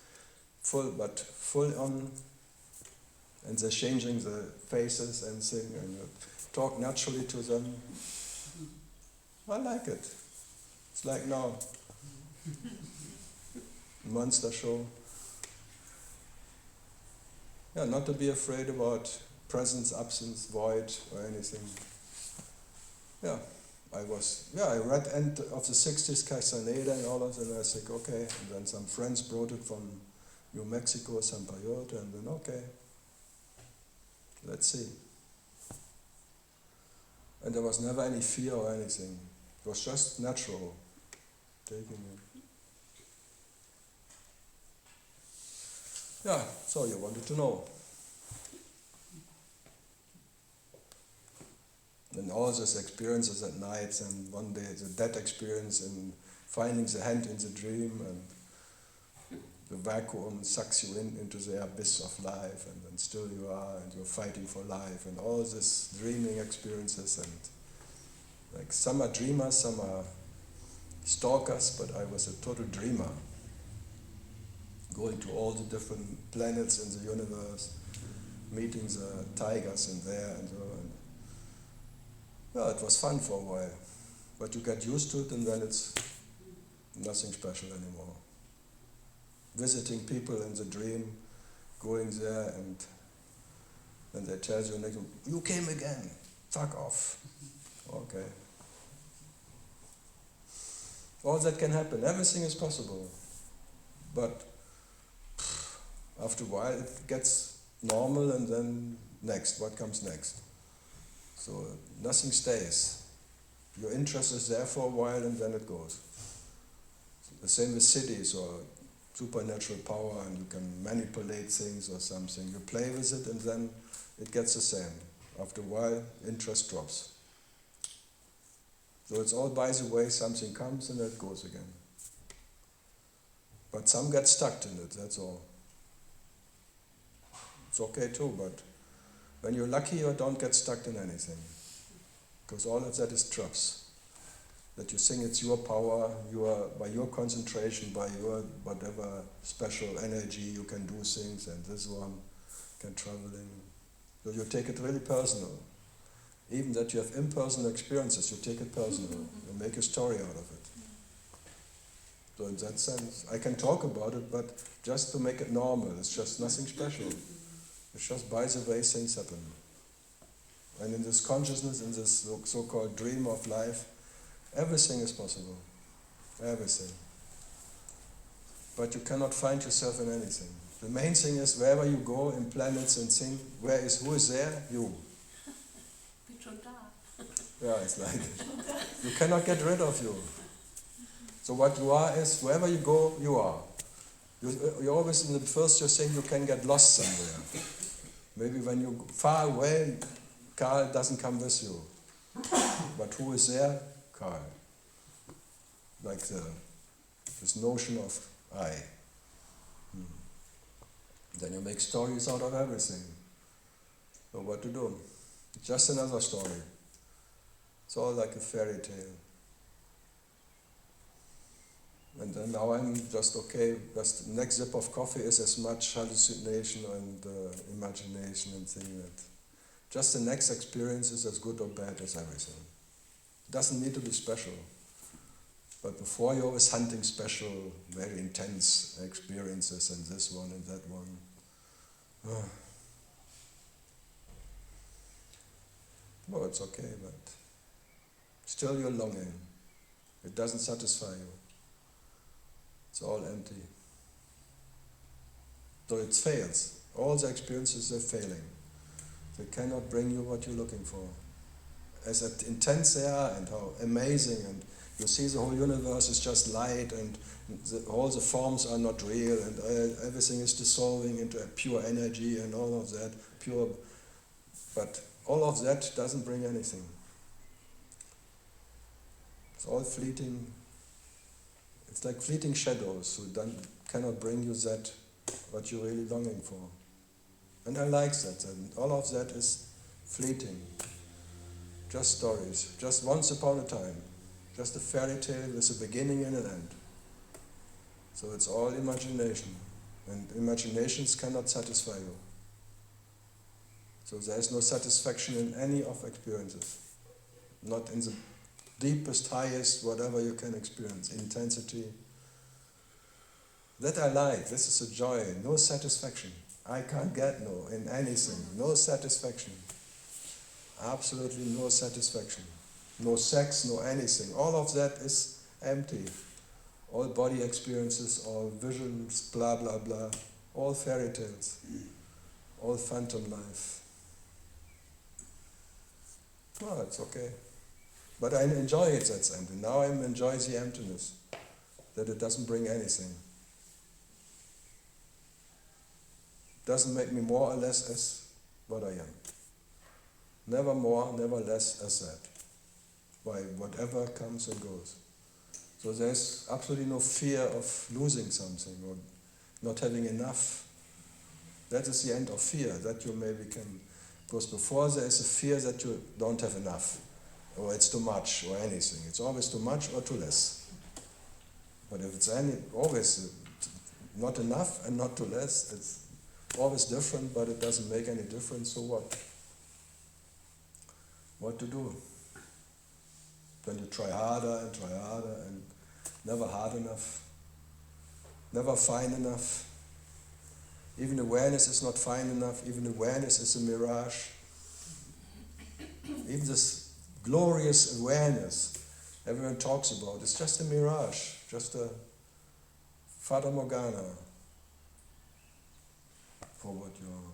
full on, and they're changing the faces and thing, and you talk naturally to them. I like it. It's like now. Monster show. Yeah, not to be afraid about presence, absence, void, or anything. Yeah, I read end of the 60s Castaneda and all of that, and I think, okay, and then some friends brought it from New Mexico, some peyote, and then, okay, let's see. And there was never any fear or anything. It was just natural, taking it. Yeah, so you wanted to know. And all those experiences at night, and one day the dead experience and finding the hand in the dream, and the vacuum sucks you into the abyss of life, and then still you are, and you're fighting for life, and all these dreaming experiences, and like some are dreamers, some are stalkers, but I was a total dreamer. Going to all the different planets in the universe, meeting the tigers in there and so on. Yeah, it was fun for a while. But you get used to it and then it's nothing special anymore. visiting people in the dream, going there, and they tell you next, you came again, fuck off. Okay. All that can happen, everything is possible. But after a while it gets normal, and then next, what comes next? So nothing stays. Your interest is there for a while and then it goes. The same with cities or supernatural power, and you can manipulate things or something. You play with it and then it gets the same. After a while, interest drops. So it's all by the way, something comes and it goes again. But some get stuck in it, that's all. It's okay too, but when you're lucky, you don't get stuck in anything. Because all of that is traps. That you think it's your power, by your concentration, by your whatever special energy, you can do things, and this one can travel in. So you take it really personal. Even that you have impersonal experiences, you take it personal and make a story out of it. So in that sense, I can talk about it, but just to make it normal. It's just nothing special. It's just by the way things happen. And in this consciousness, in this so-called dream of life, everything is possible. Everything. But you cannot find yourself in anything. The main thing is, wherever you go in planets and things, who is there? You. Yeah, it's like you cannot get rid of you. So what you are is, wherever you go, you are. You always, in the first you think you can get lost somewhere. Maybe when you're far away, Karl doesn't come with you. But who is there? Karl. Like this notion of I. Then you make stories out of everything. So what to do? It's just another story. It's all like a fairy tale. And then now I'm just okay, just the next sip of coffee is as much hallucination and imagination and things that. Just the next experience is as good or bad as everything. It doesn't need to be special. But before you're always hunting special, very intense experiences and this one and that one. No, it's okay, but still you're longing. It doesn't satisfy you. It's all empty. So it fails. All the experiences are failing. They cannot bring you what you're looking for. As intense they are and how amazing, and you see the whole universe is just light, and all the forms are not real, and everything is dissolving into a pure energy and all of that, pure. But all of that doesn't bring anything. It's all fleeting. It's like fleeting shadows who cannot bring you that what you're really longing for. And I like that. And all of that is fleeting. Just stories. Just once upon a time. Just a fairy tale with a beginning and an end. So it's all imagination. And imaginations cannot satisfy you. So there is no satisfaction in any of experiences. Not in the deepest, highest, whatever you can experience. Intensity. That I like. This is a joy. No satisfaction. I can't get in anything. No satisfaction. Absolutely no satisfaction. No sex, no anything. All of that is empty. All body experiences, all visions, blah, blah, blah. All fairy tales. All phantom life. Well, it's okay. But I enjoy it, that's empty. Now I enjoy the emptiness. That it doesn't bring anything. Doesn't make me more or less as what I am. Never more, never less as that. By whatever comes and goes. So there's absolutely no fear of losing something or not having enough. That is the end of fear, that you maybe can, because before there is a fear that you don't have enough, or it's too much, or anything. It's always too much or too less. But if it's always not enough and not too less, it's always different, but it doesn't make any difference, so what? What to do? Then you try harder and never hard enough. never fine enough. Even awareness is not fine enough. Even awareness is a mirage. Even this glorious awareness everyone talks about is just a mirage, just a fata morgana for what you're.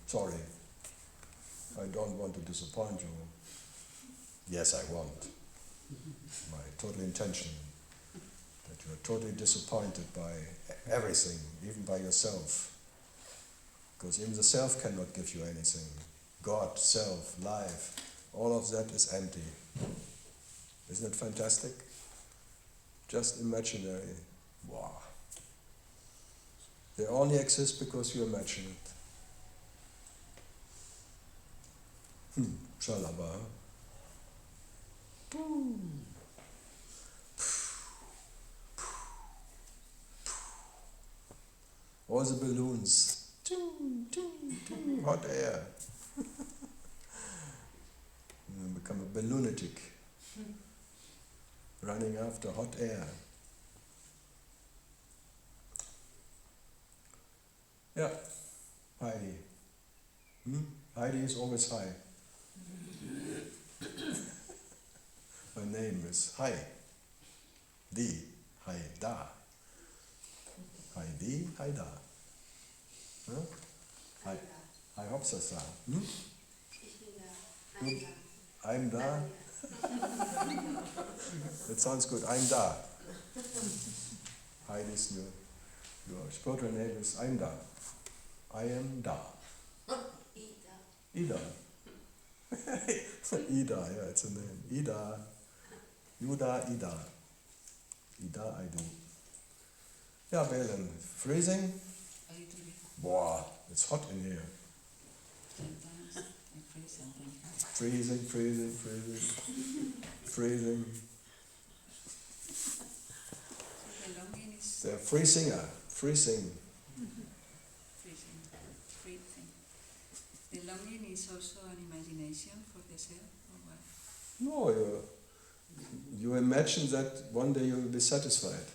Sorry, I don't want to disappoint you. Yes, I want. My total intention that you are totally disappointed by everything, even by yourself. Because even the self cannot give you anything. God, self, life, all of that is empty. Isn't it fantastic? Just imaginary. Wow. They only exist because you imagine it. Shalaba. All the balloons. Hot air. You become a balloonatic. Running after hot air. Yeah. Heidi. Heidi is always high. Her name is Hai. Di. Haida. Heidi, Haida. Huh? Hai Hopsasa. I'm da. It sounds good. I'm da. Heidi's your spiritual name is I'm da. I am da. Ida. Ida, yeah, it's a name. Ida. Yuda, Ida. Ida, I do. Yeah, Belen. Freezing? Boah, it's hot in here. Sometimes I freeze, sometimes. Freezing. The longing is They're freezing. freezing. The longing is also an imagination for the self, or what? No, you imagine that one day you will be satisfied.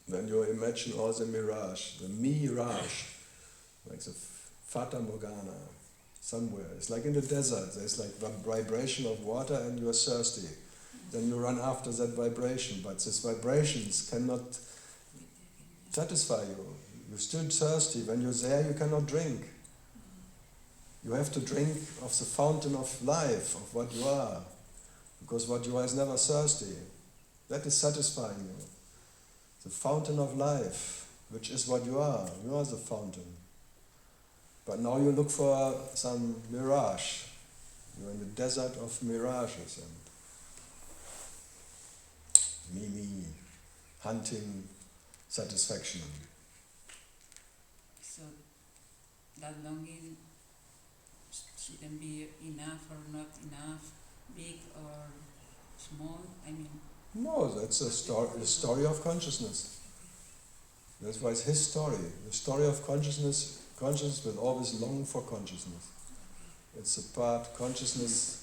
Then you imagine all the mirage, the mirage, like the fata morgana, somewhere. It's like in the desert, there's like vibration of water and you're thirsty. Then you run after that vibration, but these vibrations cannot satisfy you. You're still thirsty. When you're there, you cannot drink. You have to drink of the fountain of life, of what you are. Because what you are is never thirsty. That is satisfying you. The fountain of life, which is what you are. You are the fountain. But now you look for some mirage. You're in the desert of mirages and me, hunting satisfaction. So that longing shouldn't be enough or not enough, big or small, I mean. No, that's the story of consciousness. That's why it's his story. The story of consciousness will always long for consciousness. It's a part, consciousness,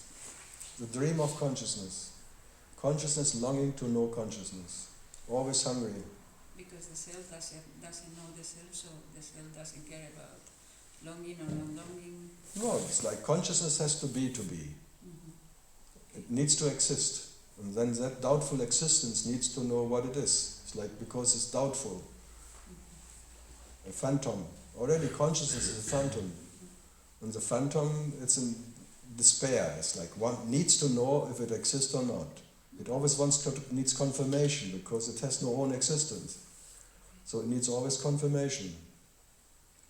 the dream of consciousness. Consciousness longing to know consciousness. Always hungry. Because the self doesn't know the self, so the self doesn't care about longing or not longing. No, it's like consciousness has to be. It needs to exist. And then that doubtful existence needs to know what it is. It's like, because it's doubtful. A phantom. Already consciousness is a phantom. And the phantom, it's in despair. It's like one needs to know if it exists or not. It always needs confirmation because it has no own existence. So it needs always confirmation.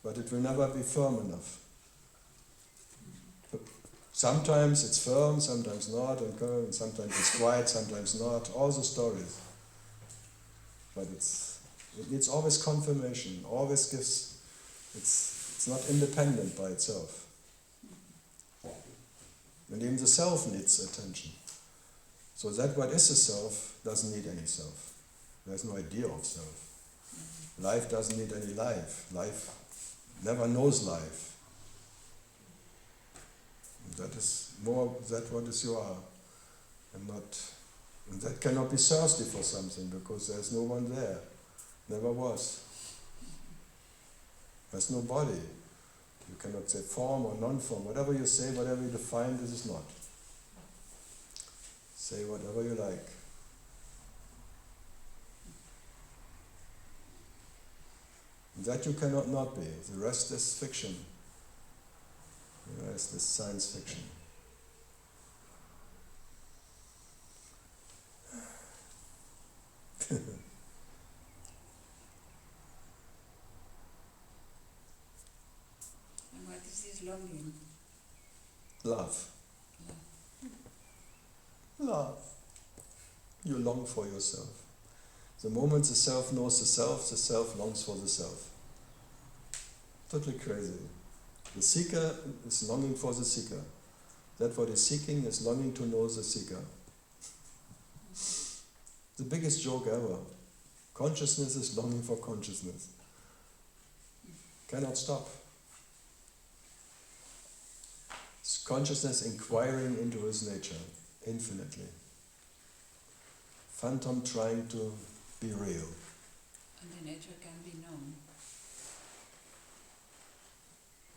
But it will never be firm enough. Sometimes it's firm, sometimes not, and sometimes it's quiet, sometimes not. All the stories. But it needs always confirmation. Always gives. It's not independent by itself. And even the self needs attention. So that what is the self doesn't need any self. There's no idea of self. Life doesn't need any life. Life never knows life. That is more that what is you are. And that cannot be thirsty for something because there's no one there. Never was. There's no body. You cannot say form or non-form. Whatever you say, whatever you define, this is not. Say whatever you like. That you cannot not be. The rest is fiction. The rest is science fiction. And what is this longing? Love. Love. You long for yourself. The moment the self knows the self longs for the self. Totally crazy. The seeker is longing for the seeker. That what is seeking is longing to know the seeker. The biggest joke ever. Consciousness is longing for consciousness. Cannot stop. It's consciousness inquiring into his nature, infinitely. Phantom trying to be real. And the nature can be known.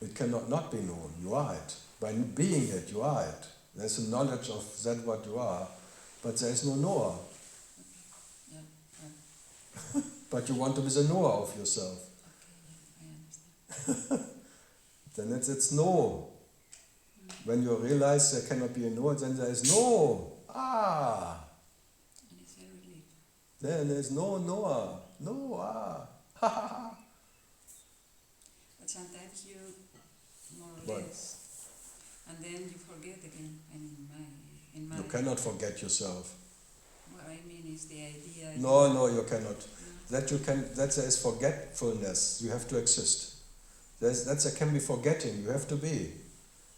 It cannot not be known. You are it. By being it, you are it. There's a knowledge of that what you are, but there is no knower. Okay. Yeah. But you want to be the knower of yourself. Okay. Yeah, I understand. Then it's no. When you realize there cannot be a knower, then there is no. Ah. And it's a relief. Then there's no knower. No. Ah. Ha ha ha. But sometimes you more or What? less, and then you forget again. I mean, in my You cannot forget yourself. what I mean is the idea. No, you cannot. Yeah. That there is forgetfulness. You have to exist. There can be forgetting. You have to be.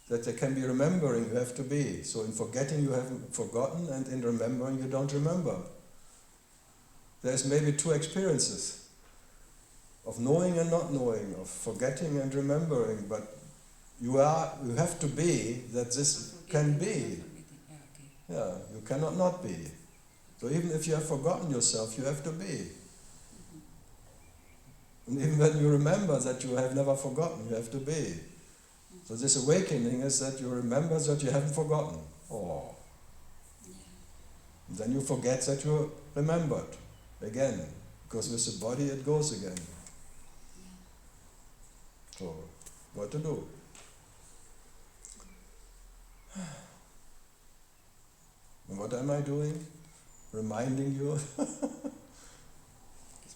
That there can be remembering. You have to be. So in forgetting you haven't forgotten, and in remembering you don't remember. There's maybe two experiences of knowing and not knowing, of forgetting and remembering. But you have to be that this can be. Yeah, okay. Yeah, you cannot not be. So even if you have forgotten yourself, you have to be. And even when you remember that you have never forgotten, you have to be. So this awakening is that you remember that you haven't forgotten. Oh. Yeah. And then you forget that you remembered again. Because with the body it goes again. So, what to do? And what am I doing? Reminding you? It's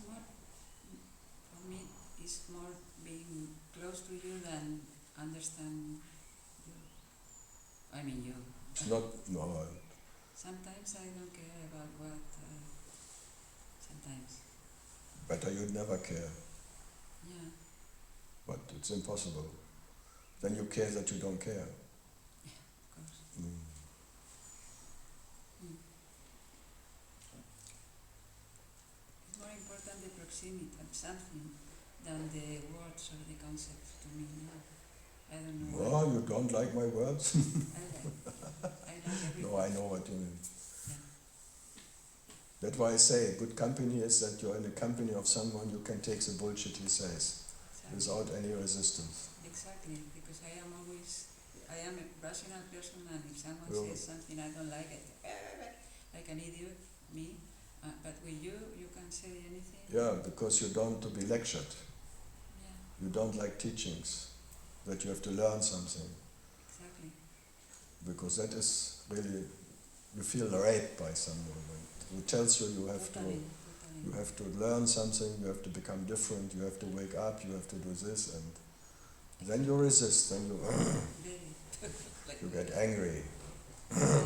more, for me, it's more being close to you than understand you. I mean you. It's not, no, Sometimes I don't care about what, sometimes. better you'd never care. Yeah, But it's impossible. Then you care that you don't care. of course. Mm. It's more important the proximity of something than the words or the concepts to me. I don't know. Oh, you don't like my words? I like everything. No, I know what you mean. Yeah. That's why I say good company is that you're in the company of someone you can take the bullshit he says Exactly. without any resistance. Exactly, because I am a rational person, and if someone Yeah. says something I don't like, it like an idiot, me. But with you, you can say anything. Yeah, because you don't to be lectured. Yeah, You don't like teachings, that you have to learn something. exactly. Because that is really, you feel raped by someone who tells you Totally. you have to learn something, you have to become different, you have to wake up, you have to do this, and then you resist, then you Very. Like you get angry. yeah.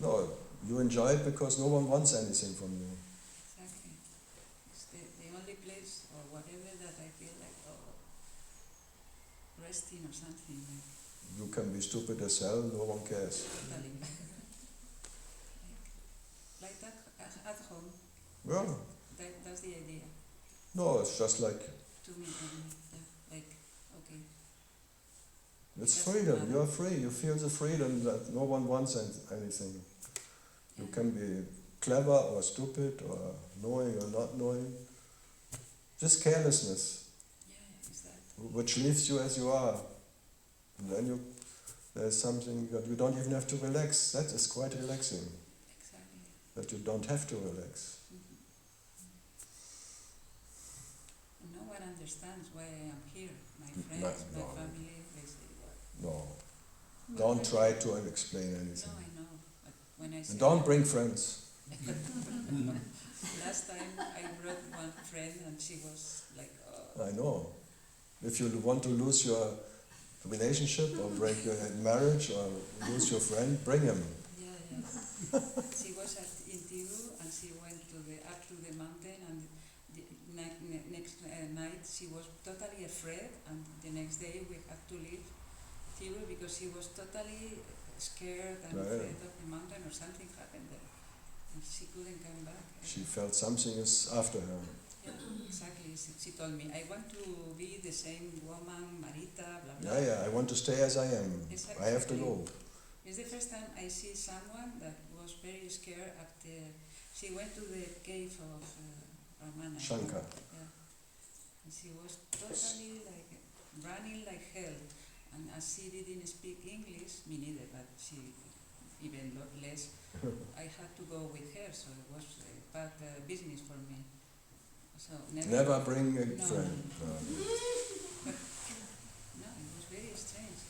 No, you enjoy it because no one wants anything from you. Exactly. It's the only place or whatever that I feel like resting or something. You can be stupid as hell, no one cares. Totally. like that at home. Well, That's the idea. no, it's just like To me, yeah. Like, okay. It's Doesn't freedom. matter. You're free. You feel the freedom that no one wants anything. You Yeah. can be clever or stupid or knowing or not knowing. Just carelessness, Yeah, is that which leaves you as you are. And then there's something that you don't even have to relax. That is quite relaxing. exactly? That you don't have to relax. Mhm. And no one understands why I am here. My friends, my no. family, they say, what? No. Don't try to explain anything. No, I know. But when I say And don't bring friends. last time I brought one friend and she was like, oh, I know. If you want to lose your relationship or break your marriage or lose your friend, bring him. yeah. She was in Tiru and she went up to the mountain and the next night she was totally afraid and the next day we had to leave Tiru because she was totally scared and Yeah, afraid of the mountain or something happened there. And she couldn't come back. She felt something is after her. Yeah, exactly. She told me, I want to be the same woman, Marita, blah, blah. Yeah, I want to stay as I am. Exactly. I have to go. It's the first time I see someone that was very scared after she went to the cave of Ramana. Shankar. Yeah. And she was totally like running like hell. And as she didn't speak English, me neither, but she even less, I had to go with her, so it was bad business for me. So Never bring a No. friend. No. No, it was very strange.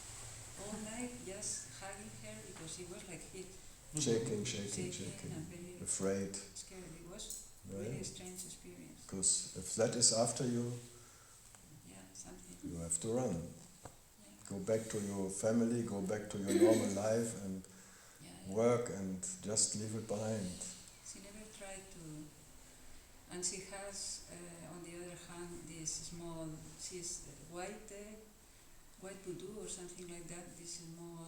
All night just hugging her because she was like hit, Shaking. and very Afraid. scared. It was Yeah. really strange experience. Because if that is after you, Yeah, something. you have to run. Yeah, Go back to your family, go back to your normal life and yeah. work and just leave it behind. She never tried to, and she has, on the other hand, this small, she's white voodoo or something like that, this small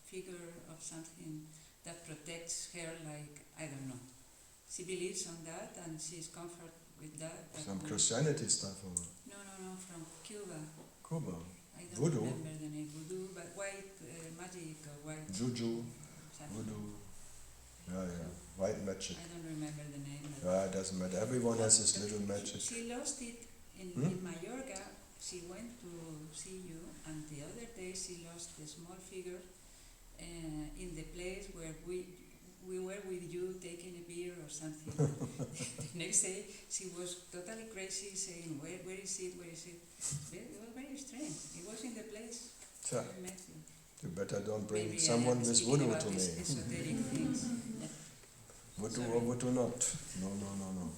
figure of something that protects her, like, I don't know. She believes on that and she's comfort with that. but Some no- Christianity stuff or No, from Cuba. Cuba. I don't Voodoo? remember the name, voodoo, but white magic or white Juju, something. voodoo. Yeah. White magic. I don't remember the name. but- Yeah, it doesn't matter. Everyone has his But little magic. She lost it in Mallorca. She went to see you, and the other day she lost the small figure in the place where we were with you taking a beer or something. The next day she was totally crazy, saying, where is it? It was very strange. It was in the place Tja, I met you. you better don't bring Maybe someone I am with speaking voodoo about to me. esoteric things. Voodoo Sorry. or voodoo not. No.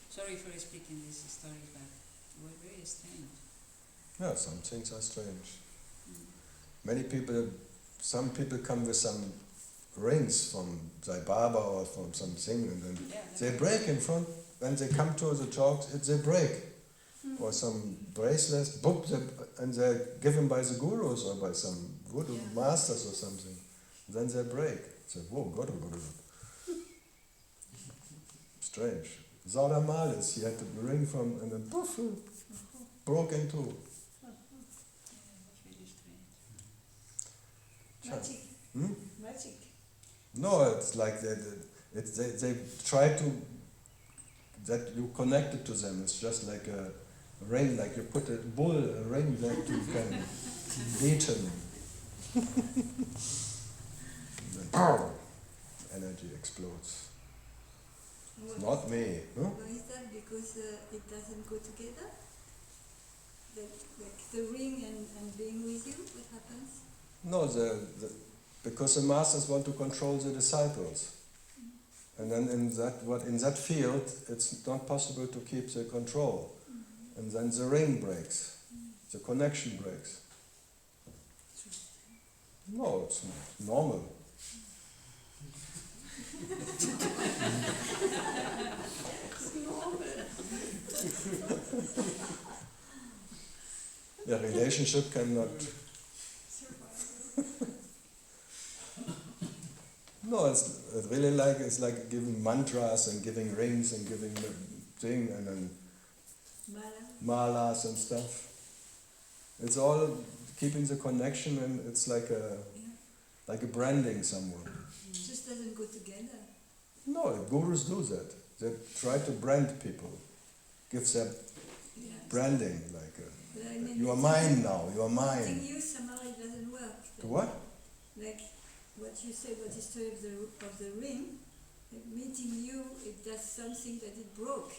Sorry for speaking this story, but it was very strange. Yeah, some things are strange. Mm. Some people come with some rings from Sai Baba or from something and then Yeah, they that's- break in front, when they come to the talks, they break. Or some bracelets, and they're given by the gurus or by some voodoo Yeah. masters or something. Then they break. Say, whoa, God. Strange. Zara Malis, he had the ring from, and then poof, broke in two. Yeah, it was really strange. Magic. Hmm? Magic. No, it's like they try to, that you connect it to them. It's just like a ring, like you put a ring that you can beat him. And then, pow, energy explodes. It's not me. Huh? Why is that? Because it doesn't go together? Like the ring and being with you, what happens? No, because the masters want to control the disciples. And then in that field, it's not possible to keep the control. And then the ring breaks. The connection breaks. No, it's normal. The relationship cannot. No, it's like giving mantras and giving rings and giving thing and then Mala? malas and stuff. It's all keeping the connection, and it's like a branding somewhere. It just doesn't go together. No, gurus do that. They try to brand people, give them Yeah. branding, like But I mean, you are meeting- mine now, you are Meeting mine. you somehow it doesn't work. To what? Like what you said, what is story of the ring. Like meeting you, it does something that it broke.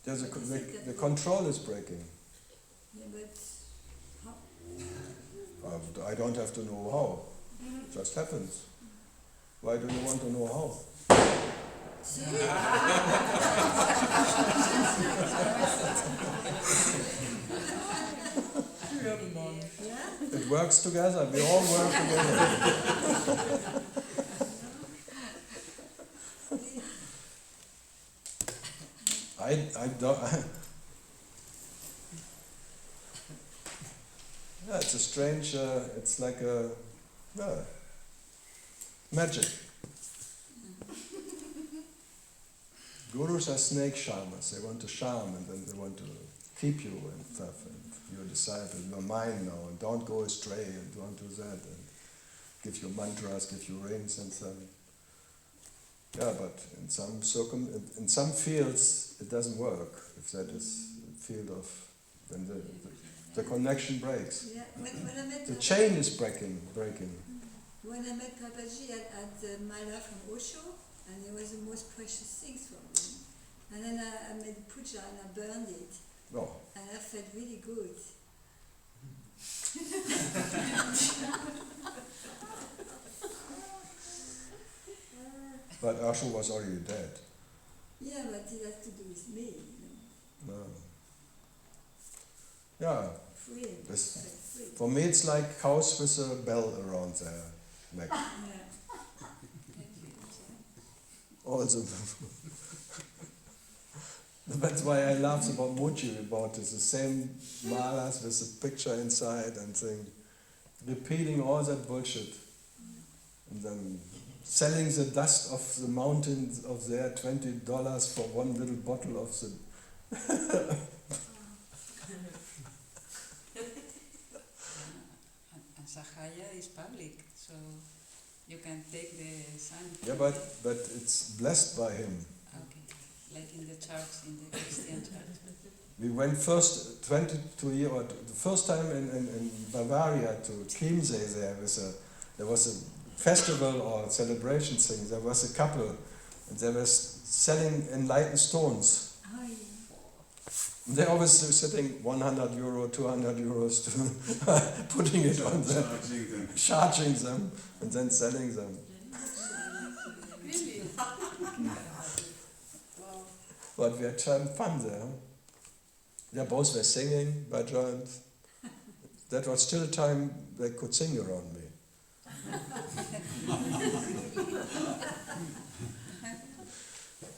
There's What is it that the we- control is breaking. Yeah, but how? I don't have to know how. It just happens. Why do you want to know how? See? Yeah? It works together. We all work together. I don't. Yeah, it's a strange. It's like a magic. Gurus are snake charmers. They want to charm, and then they want to keep you and stuff. And you're a disciple. You're mine now, and don't go astray, and don't do that. And give you mantras, give you rings, and so. Yeah, but in some fields it doesn't work. If that is a field of when the connection breaks. Yeah. When I met The Papa- chain is breaking. When I met Papaji at the Mala from Osho, and it was the most precious things for me. And then I made puja and I burned it, No. and I felt really good. But Osho was already dead. Yeah, but it has to do with me, No. Yeah. freeing. This- Like free. For me, it's like cows with a bell around their neck. Yeah. Also, that's why I laugh about Mochi about this. The same malas with a picture inside and thing, repeating all that bullshit, and then selling the dust of the mountains of their $20 for one little bottle of the. And Sahaya is public, so you can take the sun. Yeah, but it's blessed by him. Okay, like in the church, in the Christian church. We went first 22 years, or the first time in Bavaria to Chiemsee. There was a festival or celebration thing. There was a couple, and they were selling enlightened stones. Oh, yeah. They always sitting €100, €200 to putting it on them, charging them, and then selling them. Really? But we had some fun there. They both were singing, bhajans. That was still a time they could sing around me.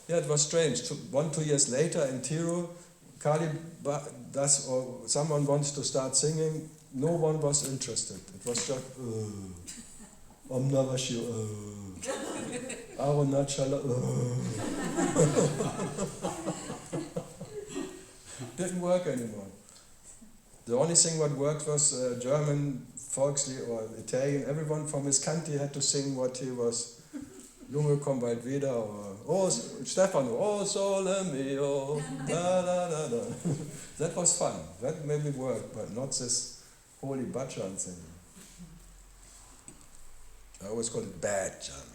Yeah, it was strange. 2 years later in Tiro, Kali does, or someone wants to start singing. No one was interested. It was just, Om Namah Shivaya, Arunachala, Didn't work anymore. The only thing what worked was German, Volkslied, or Italian. Everyone from his country had to sing what he was. Junge, komm bald wieder, or oh, Stefano, oh sole mio, da da da da. That was fun. That maybe worked, but not this holy bhajan thing. I always call it bhajan.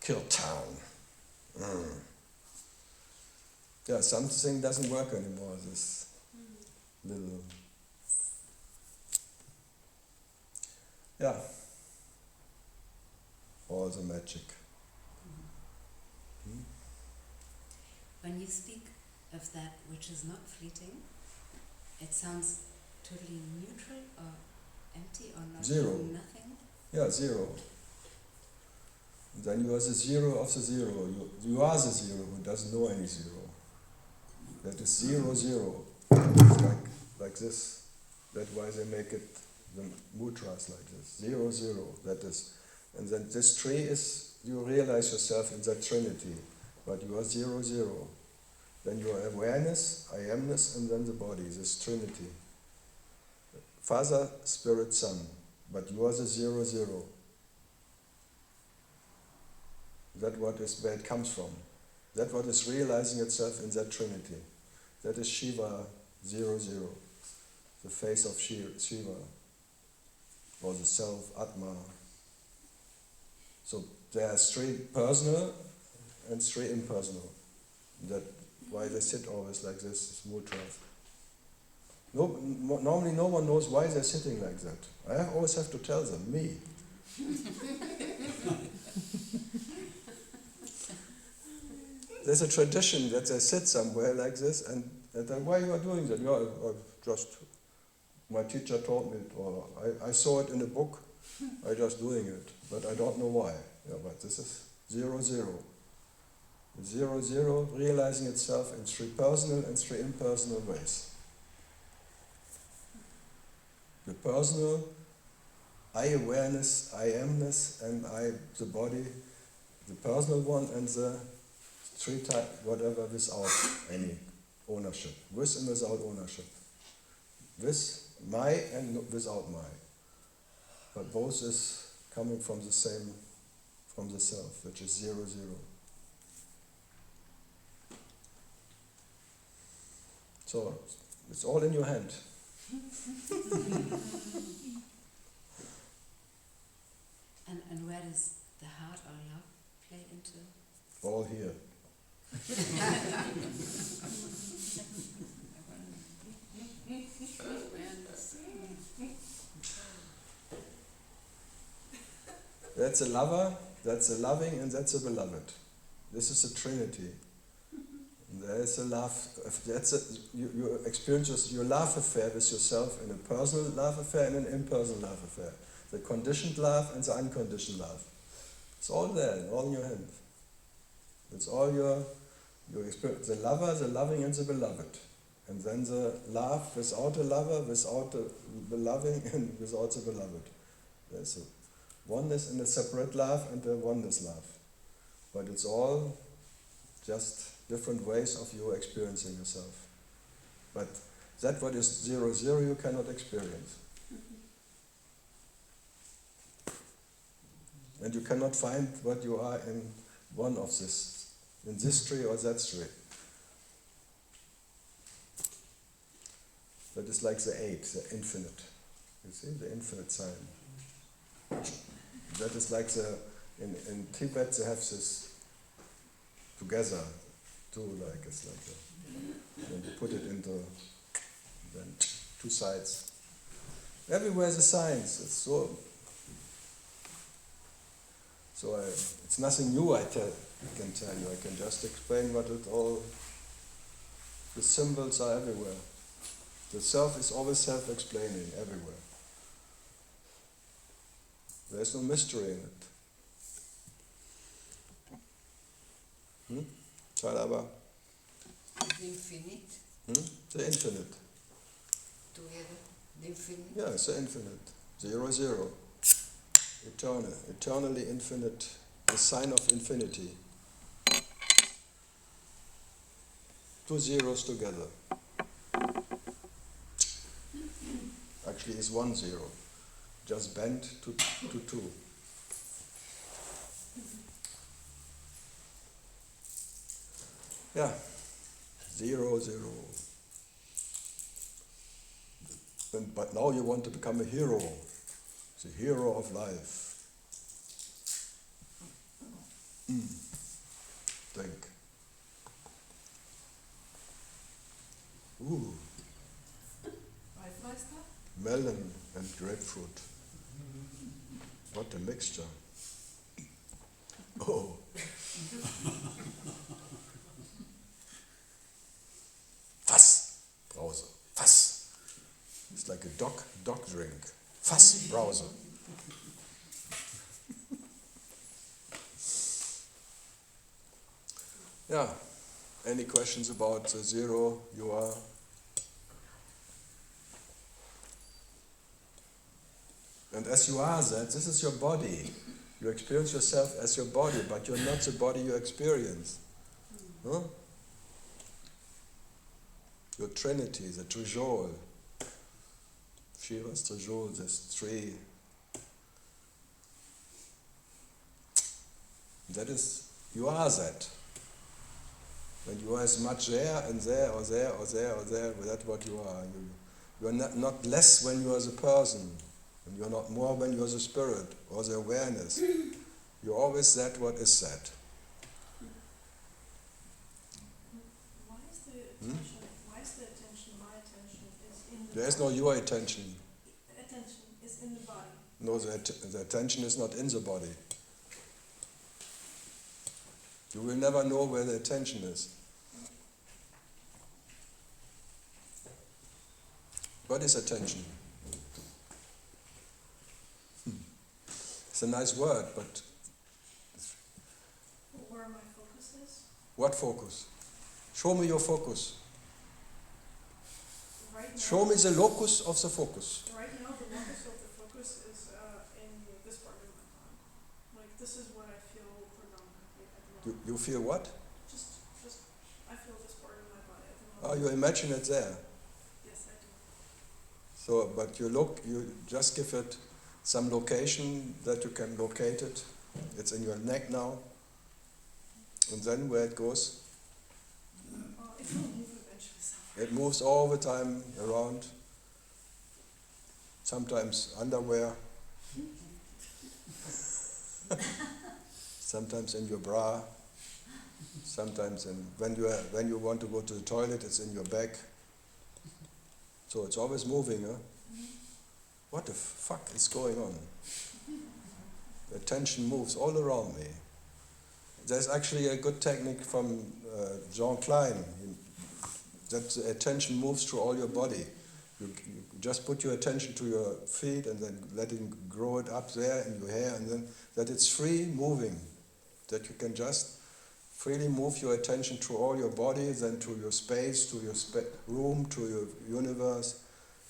Kill town. Yeah, something doesn't work anymore. This little. Yeah. All the magic. When you speak of that which is not fleeting, it sounds totally neutral or empty or not Zero. nothing. Yeah, zero. Then you are the zero of the zero. You are the zero who doesn't know any zero. That is 0, 0. It's like this. That's why they make it the mudras like this. 0, 0. That is. And then this tree is, you realize yourself in that trinity. But you are 0, 0. Then your awareness, I amness, and then the body, this Trinity. Father, Spirit, Son. But you are the 0, 0. That what is where it comes from. That what is realizing itself in that Trinity. That is Shiva 0, 0. The face of Shiva. Or the self, Atma. So there are 3 personal and 3 impersonal. That's why they sit always like this, mudras. Normally no one knows why they're sitting like that. I always have to tell them, me. There's a tradition that they sit somewhere like this and then, why you are doing that? Yeah, just, my teacher told me it, or I saw it in a book, I'm just doing it, but I don't know why. Yeah, but this is 0, 0. 0, 0, realizing itself in 3 personal and 3 impersonal ways. The personal, I awareness, I amness, and I, the body, the personal one, and the 3 type, whatever, without any ownership. With and without ownership. With my and without my. But both is coming from the same, from the self, which is 0, 0. So, it's all in your hand. And where does the heart or love play into? All here. That's a lover, that's a loving, and that's a beloved. This is a Trinity. And there is a love. You experience your love affair with yourself in a personal love affair and an impersonal love affair. The conditioned love and the unconditioned love. It's all there, all in your hand. It's all your experience. The lover, the loving, and the beloved. And then the love without a lover, without the beloving, and without the beloved. There's a oneness and a separate love and a oneness love. But it's all just different ways of you experiencing yourself. But that what is 0, 0 you cannot experience. And you cannot find what you are in one of this, in this tree or that tree. That is like the 8, the infinite. You see, the infinite sign. That is like in Tibet they have this together, like it's like when you put it into then 2 sides. Everywhere the signs. It's it's nothing new I can tell you. I can just explain what it all. The symbols are everywhere. The self is always self-explaining everywhere. There's no mystery in it. Chalaba? Infinite. The infinite. Together. The infinite. Yeah, it's the infinite. 0, 0. Eternal. Eternally infinite. The sign of infinity. 2 zeros together. Actually, it's 1 0. Just bent to 2. Yeah, 0, 0. But now you want to become a hero, the hero of life. Think. Ooh, Waldmeister? melon and grapefruit. What a mixture. Oh. Fass, Brause, Fass. It's like a dog drink. Fass, Brause. Yeah. Any questions about the 0 you are? And as you are that, this is your body. You experience yourself as your body, but you're not the body you experience. Huh? your trinity, the trijol. Shiva's trijol, this three. That is, you are that. When you are as much there and there or there or there or there, that's what you are. You are not less when you are the person, and you are not more when you are the spirit or the awareness. You're always that what is that. Why is the attention, my attention is in the There is body? no your attention. Attention is in the body. No, the attention is not in the body. You will never know where the attention is. What is attention? It's a nice word, but Where my focus is? what focus? Show me your focus. Right now, Show me the locus of the focus. right now the locus of the focus is in this part of my body. Like this is what I feel predominantly at the moment. You feel what? Just I feel this part of my body at the Oh, moment. you imagine it there. Yes, I do. So, but you just give it some location that you can locate it. It's in your neck now. And then where it goes, It will move eventually somewhere. it moves all the time around. Sometimes underwear. Sometimes in your bra. Sometimes when you want to go to the toilet, it's in your bag. So it's always moving, huh? What the fuck is going on? The attention moves all around me. There's actually a good technique from Jean Klein, that the attention moves through all your body. You just put your attention to your feet and then let it grow it up there in your hair, and then that it's free moving, that you can just freely move your attention through all your body, then to your space, to your room, to your universe,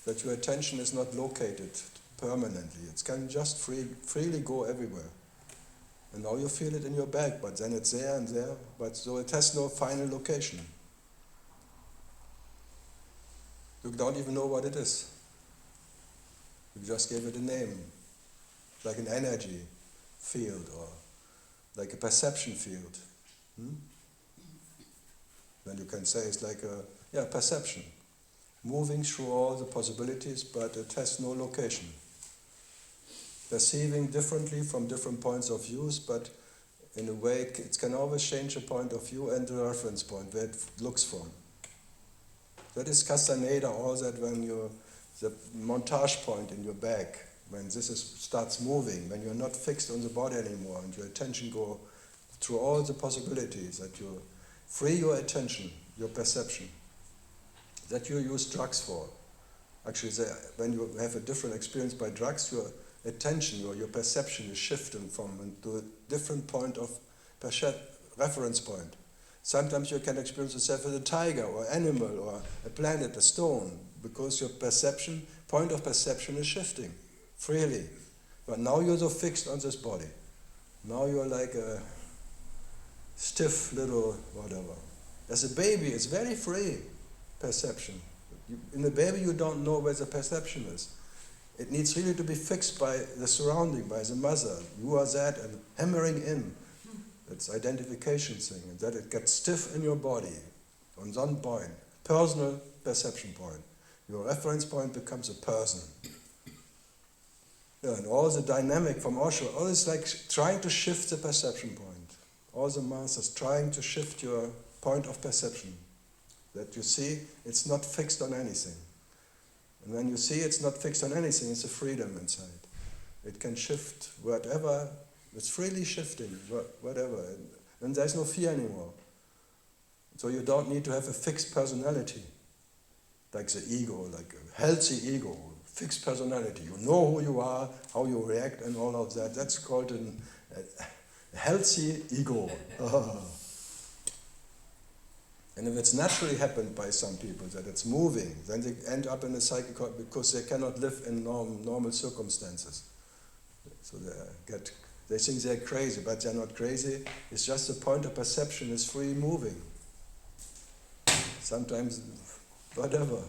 that your attention is not located permanently. It can just freely go everywhere. And now you feel it in your back, but then it's there and there, but so it has no final location. You don't even know what it is. You just gave it a name, like an energy field or like a perception field. Then you can say it's like a perception, moving through all the possibilities, but it has no location. Perceiving differently from different points of views, but in a way it can always change the point of view and the reference point where it looks from. That is Castaneda, all that when the montage point in your back, when starts moving, when you're not fixed on the body anymore and your attention go through all the possibilities, that you free your attention, your perception, that you use drugs for. Actually, when you have a different experience by drugs, your attention or your perception is shifting to a different point of reference point. Sometimes you can experience yourself as a tiger or animal or a planet, a stone, because your point of perception is shifting freely. But now you're so fixed on this body. Now you're like a stiff little whatever. As a baby, it's very free perception. In a baby, you don't know where the perception is. It needs really to be fixed by the surrounding, by the mother. You are that, and hammering in. It's identification thing, and that it gets stiff in your body on some point, personal perception point. Your reference point becomes a person. Yeah, and all the dynamic from Osho, all is like trying to shift the perception point. All the masters trying to shift your point of perception. That you see it's not fixed on anything. And when you see it's not fixed on anything, it's a freedom inside. It can shift whatever, it's freely shifting, whatever. And there's no fear anymore. So you don't need to have a fixed personality, like the ego, like a healthy ego, fixed personality. You know who you are, how you react and all of that. That's called a healthy ego. And if it's naturally happened by some people, that it's moving, then they end up in a cycle because they cannot live in normal circumstances. So they think they're crazy, but they're not crazy. It's just the point of perception is free moving. Sometimes whatever.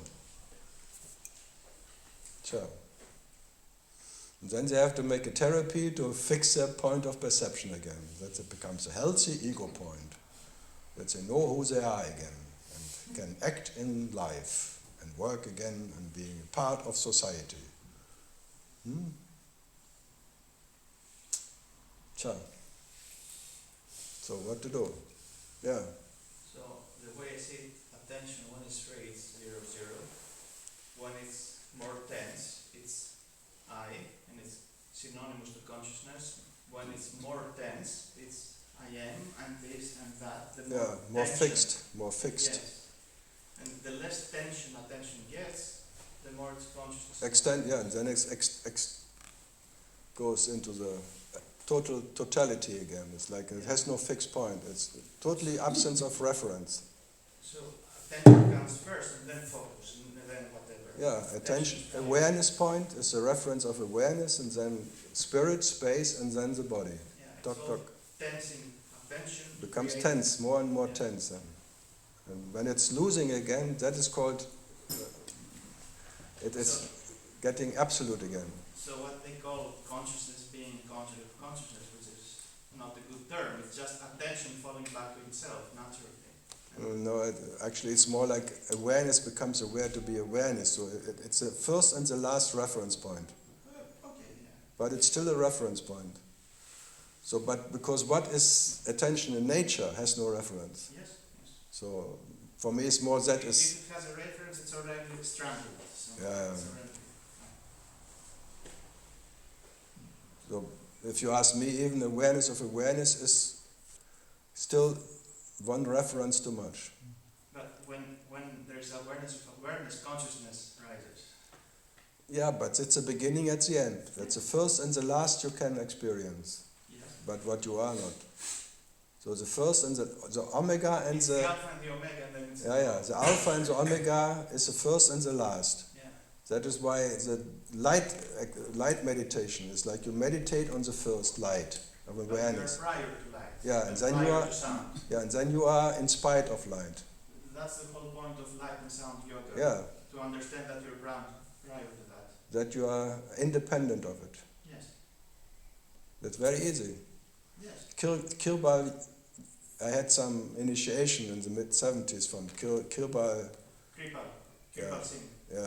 Sure. And then they have to make a therapy to fix their point of perception again. That it becomes a healthy ego point. That they know who they are again and can act in life and work again and being a part of society. Sure. So what to do? Yeah. So the way I see attention, when it's free, it's 0, 0. When it's more tense, it's I, and it's synonymous to consciousness. When it's more tense, it's I am, and this and that. The More tension, fixed. Yes. And the less tension attention gets, the more it's consciousness. And then it goes into the totality again. It's like it has no fixed point. It's totally absence of reference. So attention comes first, and then focus, and then whatever. Yeah, attention, awareness point is the reference of awareness, and then spirit, space, and then the body. Yeah, tensing attention becomes tense, more and more tense. And when it's losing again, that is called, it is getting absolute again. So what they call consciousness being conscious of consciousness, which is not a good term, it's just attention falling back to itself naturally. No, actually it's more like awareness becomes aware to be awareness. So it's the first and the last reference point. But it's still a reference point. So, but because what is attention in nature has no reference. Yes. So for me it's more that is... If it has a reference, it's already strangled. So Yeah. it's already, So if you ask me, even awareness of awareness is still one reference too much. But when there's awareness of awareness, consciousness rises. Yeah, but it's a beginning at the end. That's the first and the last you can experience. Yes. But what you are not. So the first and the omega and it's the alpha and the omega, and then it's the alpha and the omega is the first and the last. Yeah. That is why the light meditation is like you meditate on the first light of awareness. But you're prior to light. Yeah, and then prior you are. to sound. Yeah, and then you are in spite of light. That's the whole point of light and sound yoga. Yeah, To understand that you're prior to that. that you are independent of it. Yes. That's very easy. Yes. Kirbal, I had some initiation in the mid-70s from Kirbal. Kripa Singh. Yeah,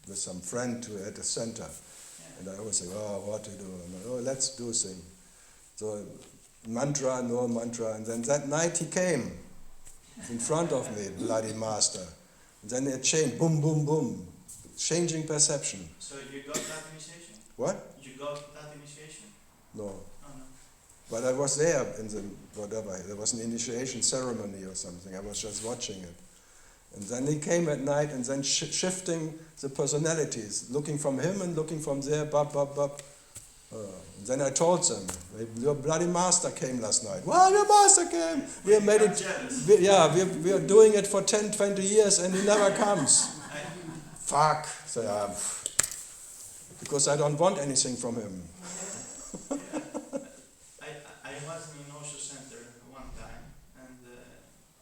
with some friend who had a center. Yeah. And I always say, what to do? And let's do thing. So mantra, no mantra. And then that night he came in front of me, bloody master. And then it changed, boom, boom, boom. Changing perception. So you got that initiation? What? You got that initiation? No. Oh no. But I was there in the, whatever, there was an initiation ceremony or something. I was just watching it. And then he came at night and then shifting the personalities, looking from him and looking from there, and then I told them, your bloody master came last night. Well, your master came. We have made it. We are doing it for 10, 20 years and he never comes. Fuck. So, because I don't want anything from him. I was in Osho Center one time, and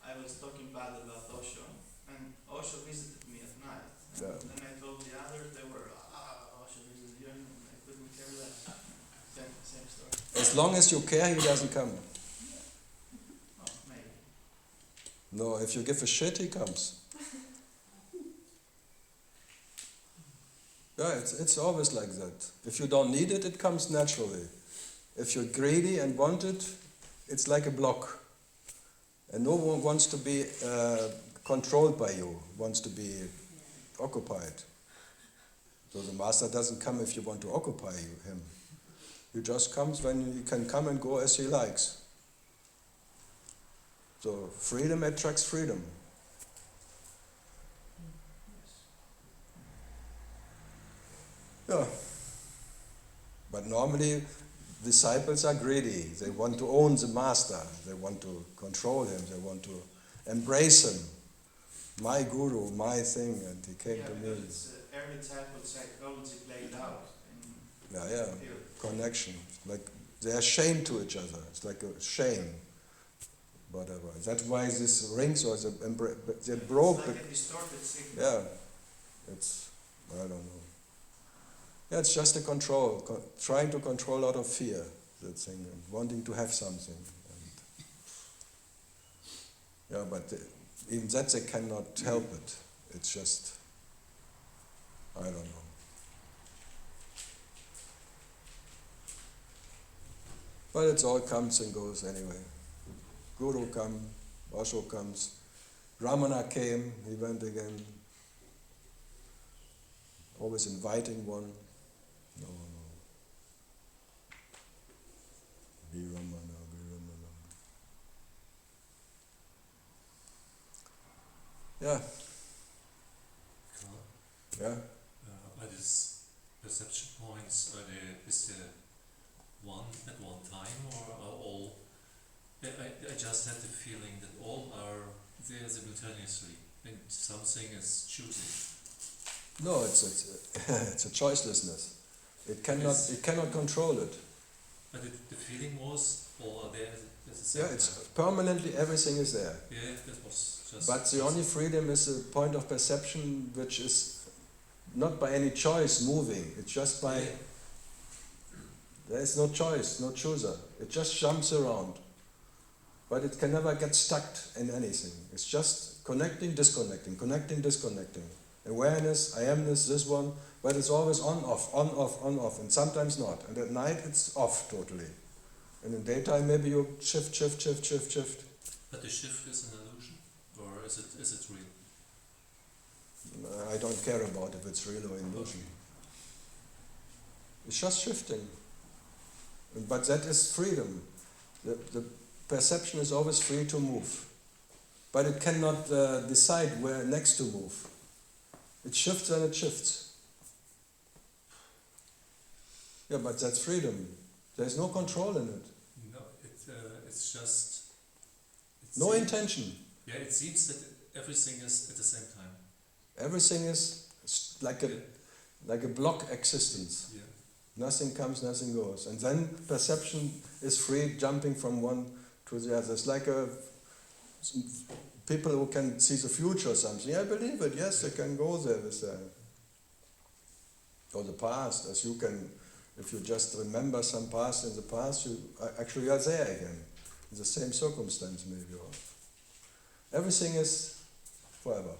I was talking bad about Osho, and Osho visited me at night. And then I told the others, they were, Osho visited you, and I couldn't care less. Same story. As long as you care, he doesn't come. Oh, maybe. No, if you give a shit, he comes. Yeah, it's always like that. If you don't need it, it comes naturally. If you're greedy and want it, it's like a block. And no one wants to be controlled by you, wants to be occupied. So the master doesn't come if you want to occupy him. He just comes when he can come and go as he likes. So freedom attracts freedom. Yeah. But normally disciples are greedy. They want to own the master. They want to control him. They want to embrace him. My guru, my thing, and he came to me. It's early childhood psychology played out in Connection. Like they are chained to each other. It's like a chain. whatever. That's why these rings or they It's broke. like a distorted signal. Yeah, it's, I don't know. Yeah, it's just a control, trying to control out of fear, that thing, and wanting to have something. And yeah, but even that they cannot help it. It's just, I don't know. But it all comes and goes anyway. Guru comes, Osho comes, Ramana came, he went again. Always inviting one. No. Be Ramana, be Ramana. Yeah. Karl, Yeah. are these perception points, is there one at one time, or are all? I just had the feeling that all are there simultaneously, and something is choosing. No, it's a choicelessness. It cannot control it. But the feeling was all are there at the same Yeah, time. it's permanently everything is there. Yeah, that was just. But the only freedom is a point of perception which is not by any choice moving. It's just by, there is no choice, no chooser. It just jumps around. But it can never get stuck in anything. It's just connecting, disconnecting, connecting, disconnecting. Awareness, I amness, this one, but it's always on, off, on, off, on, off, and sometimes not. And at night it's off totally. And in daytime maybe you shift. But the shift is an illusion, or is it real? I don't care about if it's real or illusion. It's just shifting. But that is freedom. The perception is always free to move. But it cannot decide where next to move. It shifts and it shifts. Yeah, but that's freedom. There's no control in it. No, it's just. No intention. Yeah, it seems that everything is at the same time. Everything is like a block existence. Yeah. Nothing comes, nothing goes. And then perception is free, jumping from one to the other. It's like people who can see the future or something. I believe it, yes, they can go there with that. Or the past, as you can, if you just remember some past in the past, you actually are there again, in the same circumstance maybe. Or everything is forever.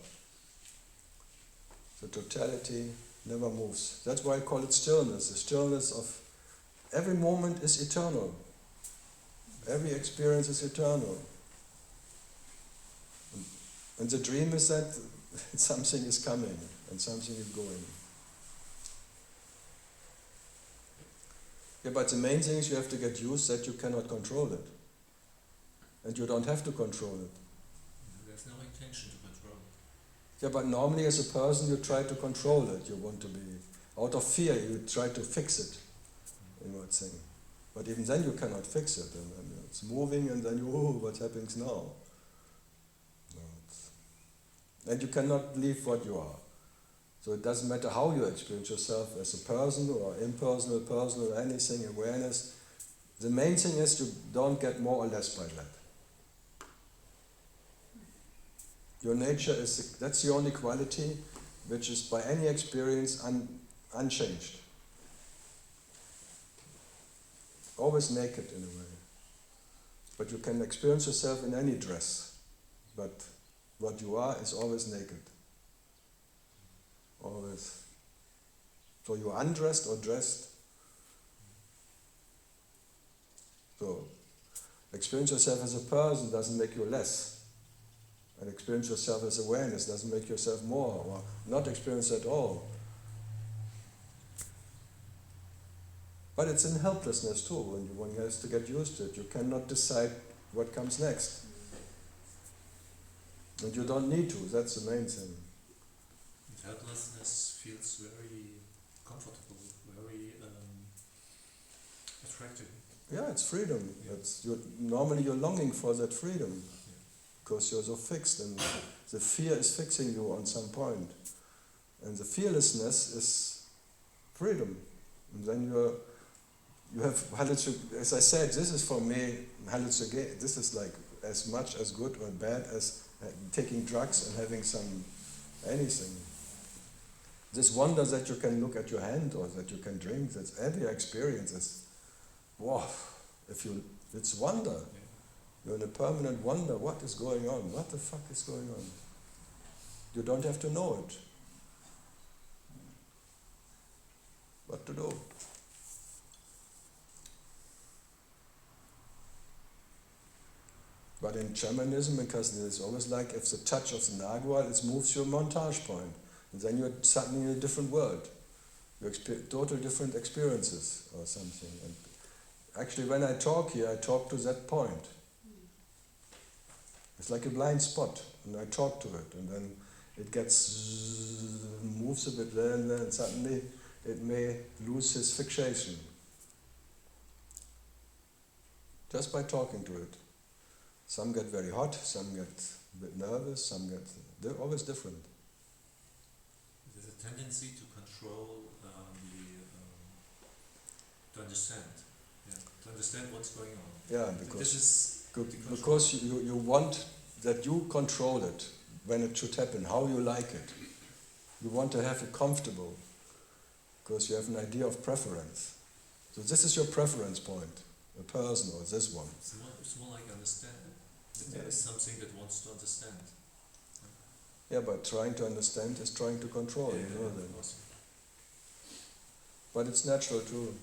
The totality never moves. That's why I call it stillness. The stillness of every moment is eternal. Every experience is eternal. And the dream is that something is coming and something is going. Yeah, but the main thing is you have to get used that you cannot control it. And you don't have to control it. There's no intention to control it. Yeah, but normally as a person you try to control it. You want to be, out of fear, you try to fix it. You know what I'm saying? But even then you cannot fix it. And then it's moving and then what happens now? And you cannot leave what you are. So it doesn't matter how you experience yourself as a person or impersonal, personal, anything, awareness. The main thing is you don't get more or less by that. Your nature is, that's the only quality which is by any experience unchanged. Always naked in a way. But you can experience yourself in any dress. But what you are is always naked. Always. So you're undressed or dressed. So experience yourself as a person doesn't make you less. And experience yourself as awareness doesn't make yourself more, or not experience at all. But it's in helplessness too, and one has to get used to it. You cannot decide what comes next. And you don't need to, that's the main thing. Helplessness feels very comfortable, very attractive. Yeah, it's freedom. Yeah. Normally you're longing for that freedom, because you're so fixed, and the fear is fixing you on some point. And the fearlessness is freedom. And then you have, as I said, this is for me, this is like as much as good or bad as taking drugs and having some anything. This wonder that you can look at your hand or that you can drink, that's every experience is, wow, it's wonder. You're in a permanent wonder, what is going on? What the fuck is going on? You don't have to know it. What to do? But in shamanism, because it's always like if the touch of the Nagual, it moves your montage point. And then you're suddenly in a different world. You experience total different experiences or something. And actually, when I talk here, I talk to that point. It's like a blind spot, and I talk to it, and then it moves a bit there and then, and suddenly it may lose its fixation. Just by talking to it. Some get very hot, some get a bit nervous, they're always different. There's a tendency to control to understand. Yeah, to understand what's going on. Yeah, because you want that you control it when it should happen, how you like it. You want to have it comfortable because you have an idea of preference. So this is your preference point, a person or this one. It's more like understanding. There is something that wants to understand. Yeah, but trying to understand is trying to control, you know that. But it's natural too.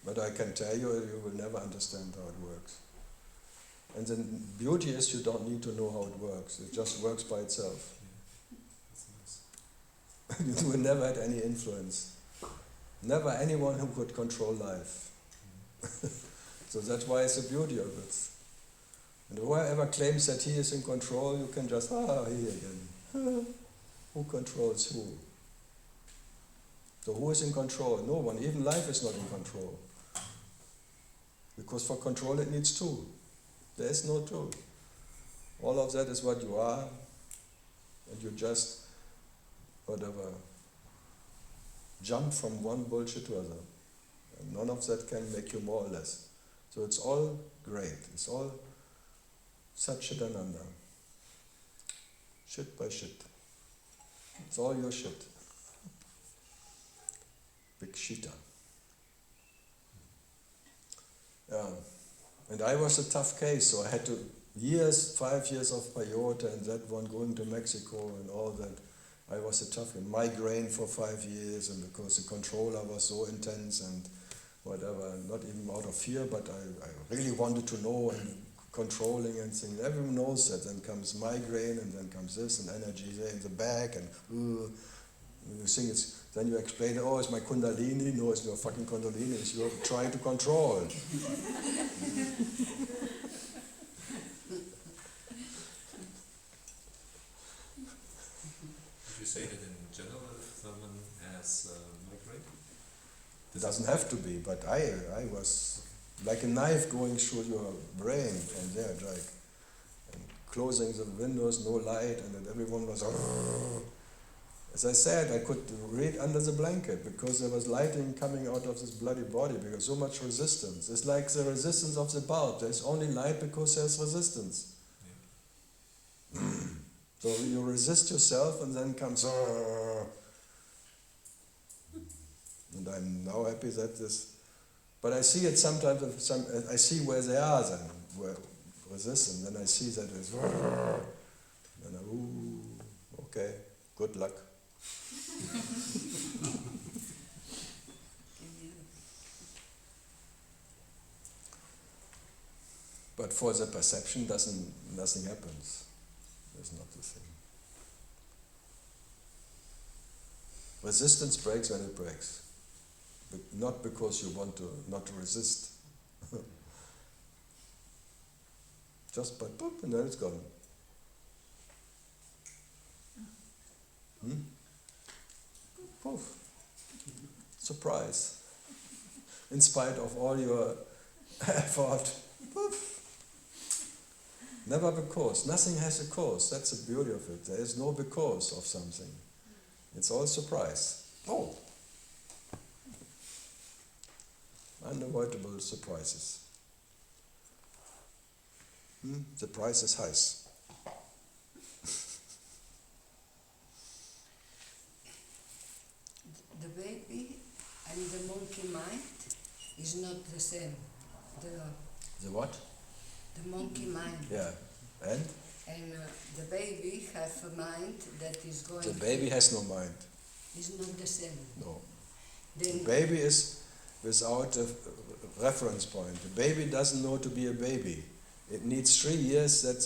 But I can tell you, you will never understand how it works. And the beauty is you don't need to know how it works. It just works by itself. Yeah. That's nice. You will never had any influence. Never anyone who could control life. So that's why it's the beauty of it. And whoever claims that he is in control, you can just, he again. Who controls who? So who is in control? No one. Even life is not in control. Because for control it needs two. There is no two. All of that is what you are, and you just, jump from one bullshit to other. And none of that can make you more or less. So it's all great. It's all Satchidananda. Shit by shit. It's all your shit. Big shita. And I was a tough case, so I had 5 years of peyote and that one going to Mexico and all that. I was a tough migraine for 5 years, and because the controller was so intense and whatever, not even out of fear, but I really wanted to know and controlling and things. Everyone knows that. Then comes migraine, and then comes this, and energy there in the back, and you think then you explain, it's my kundalini. No, it's your fucking kundalini. It's you're trying to control. Would you say that in general, if someone has migraine? It doesn't have to be, but I was like a knife going through your brain from there, like, and closing the windows, no light, and then everyone was. As I said, I could read under the blanket because there was lighting coming out of this bloody body because so much resistance. It's like the resistance of the bulb. There's only light because there's resistance. Yeah. So you resist yourself and then comes. And I'm now happy that this. But I see it sometimes. I see where they are then, where resistance. And then I see that it's. And okay, good luck. But for the perception, nothing happens. There's not the thing. Resistance breaks when it breaks. But not because you want to not to resist. Just by boop, and then it's gone. Poof. Surprise. In spite of all your effort. Poof. Never because. Nothing has a cause. That's the beauty of it. There is no because of something. It's all surprise. Oh. Unavoidable surprises. The price is high. The baby and the monkey mind is not the same. The what? The monkey mind. Yeah. And? And the baby have a mind that is going. The baby has no mind. Is not the same. No. Then The baby is without a reference point. The baby doesn't know to be a baby. It needs 3 years that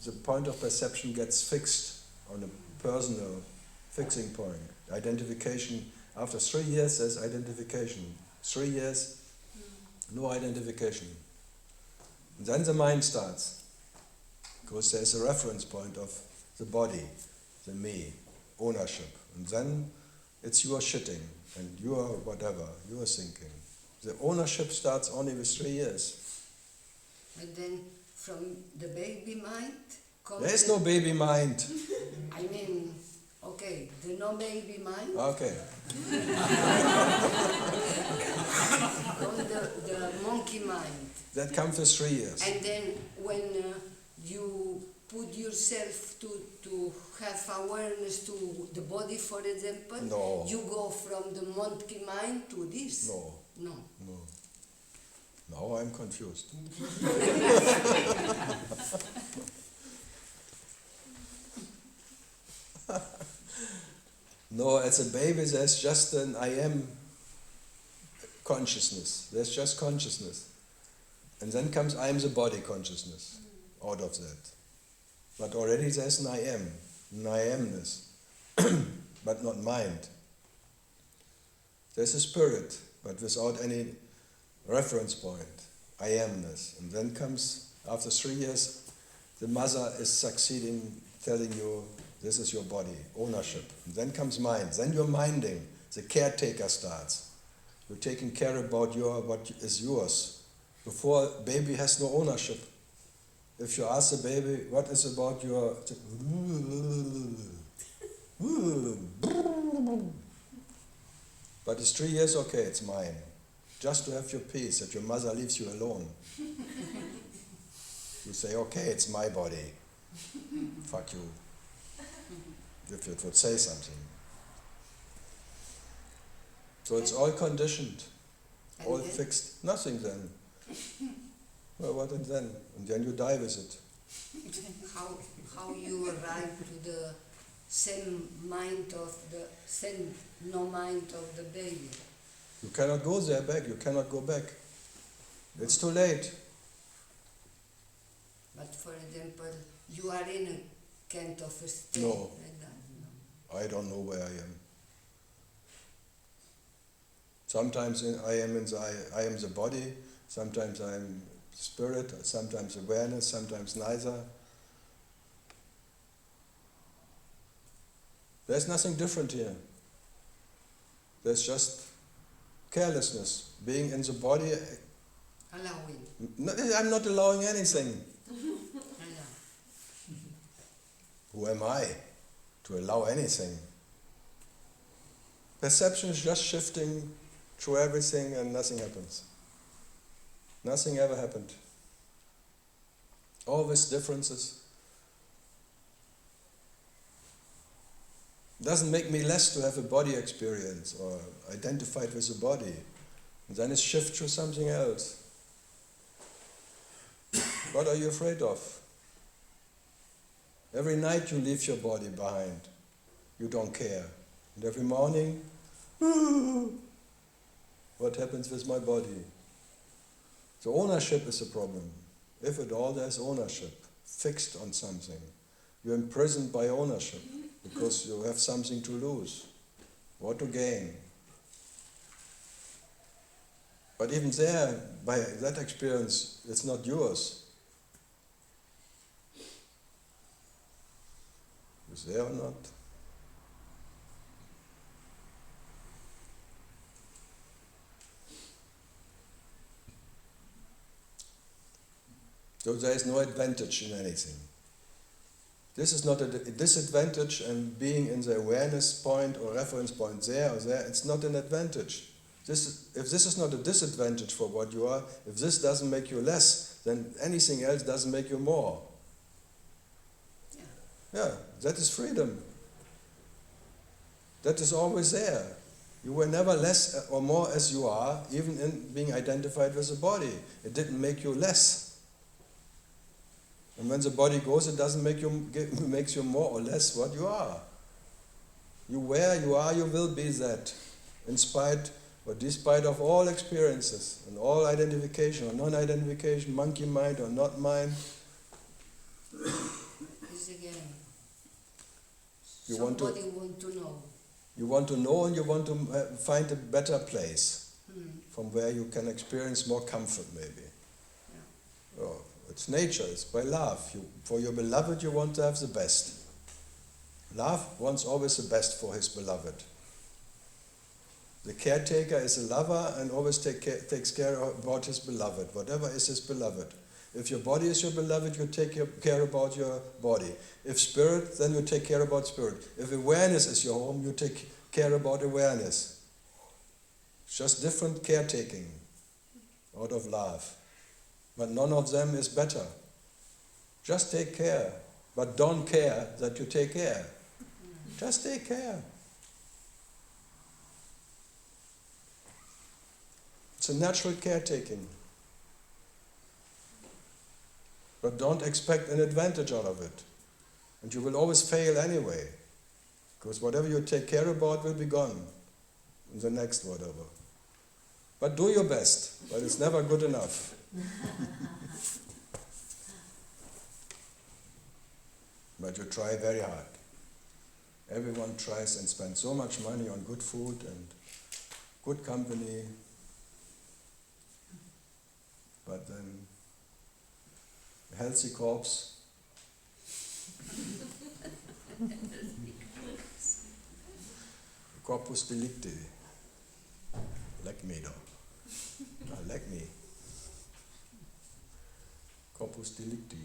the point of perception gets fixed on a personal fixing point. Identification. After 3 years, there's identification. 3 years, no identification. And then the mind starts. Because there's a reference point of the body, the me, ownership. And then it's your shitting and your whatever, your thinking. The ownership starts only with 3 years. and then from the baby mind comes. There is no baby mind. I mean, okay, the no baby mind. Okay. On the monkey mind. That comes with 3 years. And then when you put yourself to have awareness to the body, for example, No. you go from the monkey mind to this. No, No. no. Now I'm confused. No, as a baby there's just an I am consciousness. There's just consciousness. And then comes I am the body consciousness out of that. But already there's an I amness, but not mind. There's a spirit, but without any reference point, I amness. And then comes, after 3 years, the mother is succeeding, telling you, this is your body, ownership. And then comes mind. Then you're minding. The caretaker starts. You're taking care about what is yours. Before, baby has no ownership. If you ask the baby, what is about your... But it's 3 years, okay, it's mine. Just to have your peace, that your mother leaves you alone. You say, okay, it's my body. Fuck you. If you would say something. So it's all conditioned, And all then? fixed. Nothing then. Well, what and then? And then you die with it. How you arrive to the same mind of the same no mind of the baby. You cannot go there back, you cannot go back. It's too late. But for example, you are in a kind of a state No. like that. No. I don't know where I am. Sometimes I am the body, sometimes I am spirit, sometimes awareness, sometimes neither. There's nothing different here. There's just carelessness, being in the body. Allowing. No, I'm not allowing anything. Allow. Who am I to allow anything? Perception is just shifting through everything and nothing happens. Nothing ever happened. All these differences doesn't make me less to have a body experience or identified with the body. And then it shifts to something else. What are you afraid of? Every night you leave your body behind. You don't care. And every morning, what happens with my body? So ownership is a problem. If at all there's ownership, fixed on something. You're imprisoned by ownership because you have something to lose or to gain. But even there, by that experience, it's not yours. Is there or not? So there is no advantage in anything. This is not a disadvantage, and being in the awareness point or reference point there or there, it's not an advantage. If this is not a disadvantage for what you are, if this doesn't make you less, then anything else doesn't make you more. Yeah. Yeah, that is freedom. That is always there. You were never less or more as you are, even in being identified with the body. It didn't make you less. And when the body goes, it doesn't makes you more or less what you are. You where you are, you will be that, in spite or despite of all experiences and all identification or non-identification, monkey mind or not mind. Is again. You want Somebody want to know. You want to know and you want to find a better place Hmm. from where you can experience more comfort, maybe. Yeah. Oh, it's nature, it's by love. For your beloved, you want to have the best. Love wants always the best for his beloved. The caretaker is a lover and always takes care about his beloved, whatever is his beloved. If your body is your beloved, you take care about your body. If spirit, then you take care about spirit. If awareness is your home, you take care about awareness. It's just different caretaking out of love. But none of them is better. Just take care, but don't care that you take care. Just take care. It's a natural caretaking. But don't expect an advantage out of it. And you will always fail anyway. Because whatever you take care about will be gone in the next whatever. But do your best, but it's never good enough. But you try very hard. Everyone tries and spends so much money on good food and good company. But then a healthy corpse. Corpus delicti. Leck me though. Leck me. Corpus delicti.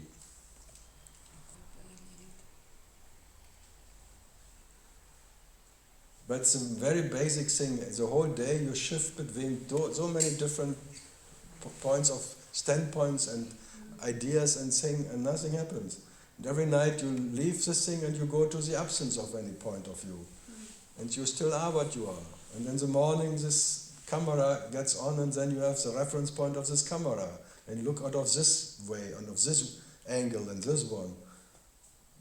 But it's a very basic thing. The whole day you shift between so many different points of standpoints and ideas and things, and nothing happens. And every night you leave this thing and you go to the absence of any point of view. And you still are what you are. And in the morning this camera gets on and then you have the reference point of this camera. And you look out of this way, and of this angle and this one.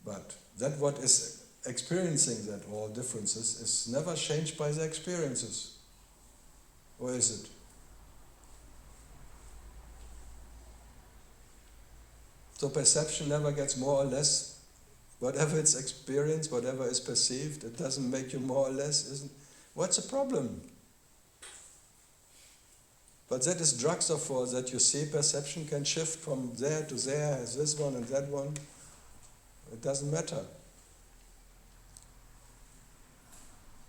But that what is experiencing that all differences is never changed by the experiences. Or is it? So perception never gets more or less. Whatever it's experienced, whatever is perceived, it doesn't make you more or less, isn't? What's the problem? But that is drugstore, that you see perception can shift from there to there, as this one and that one. It doesn't matter.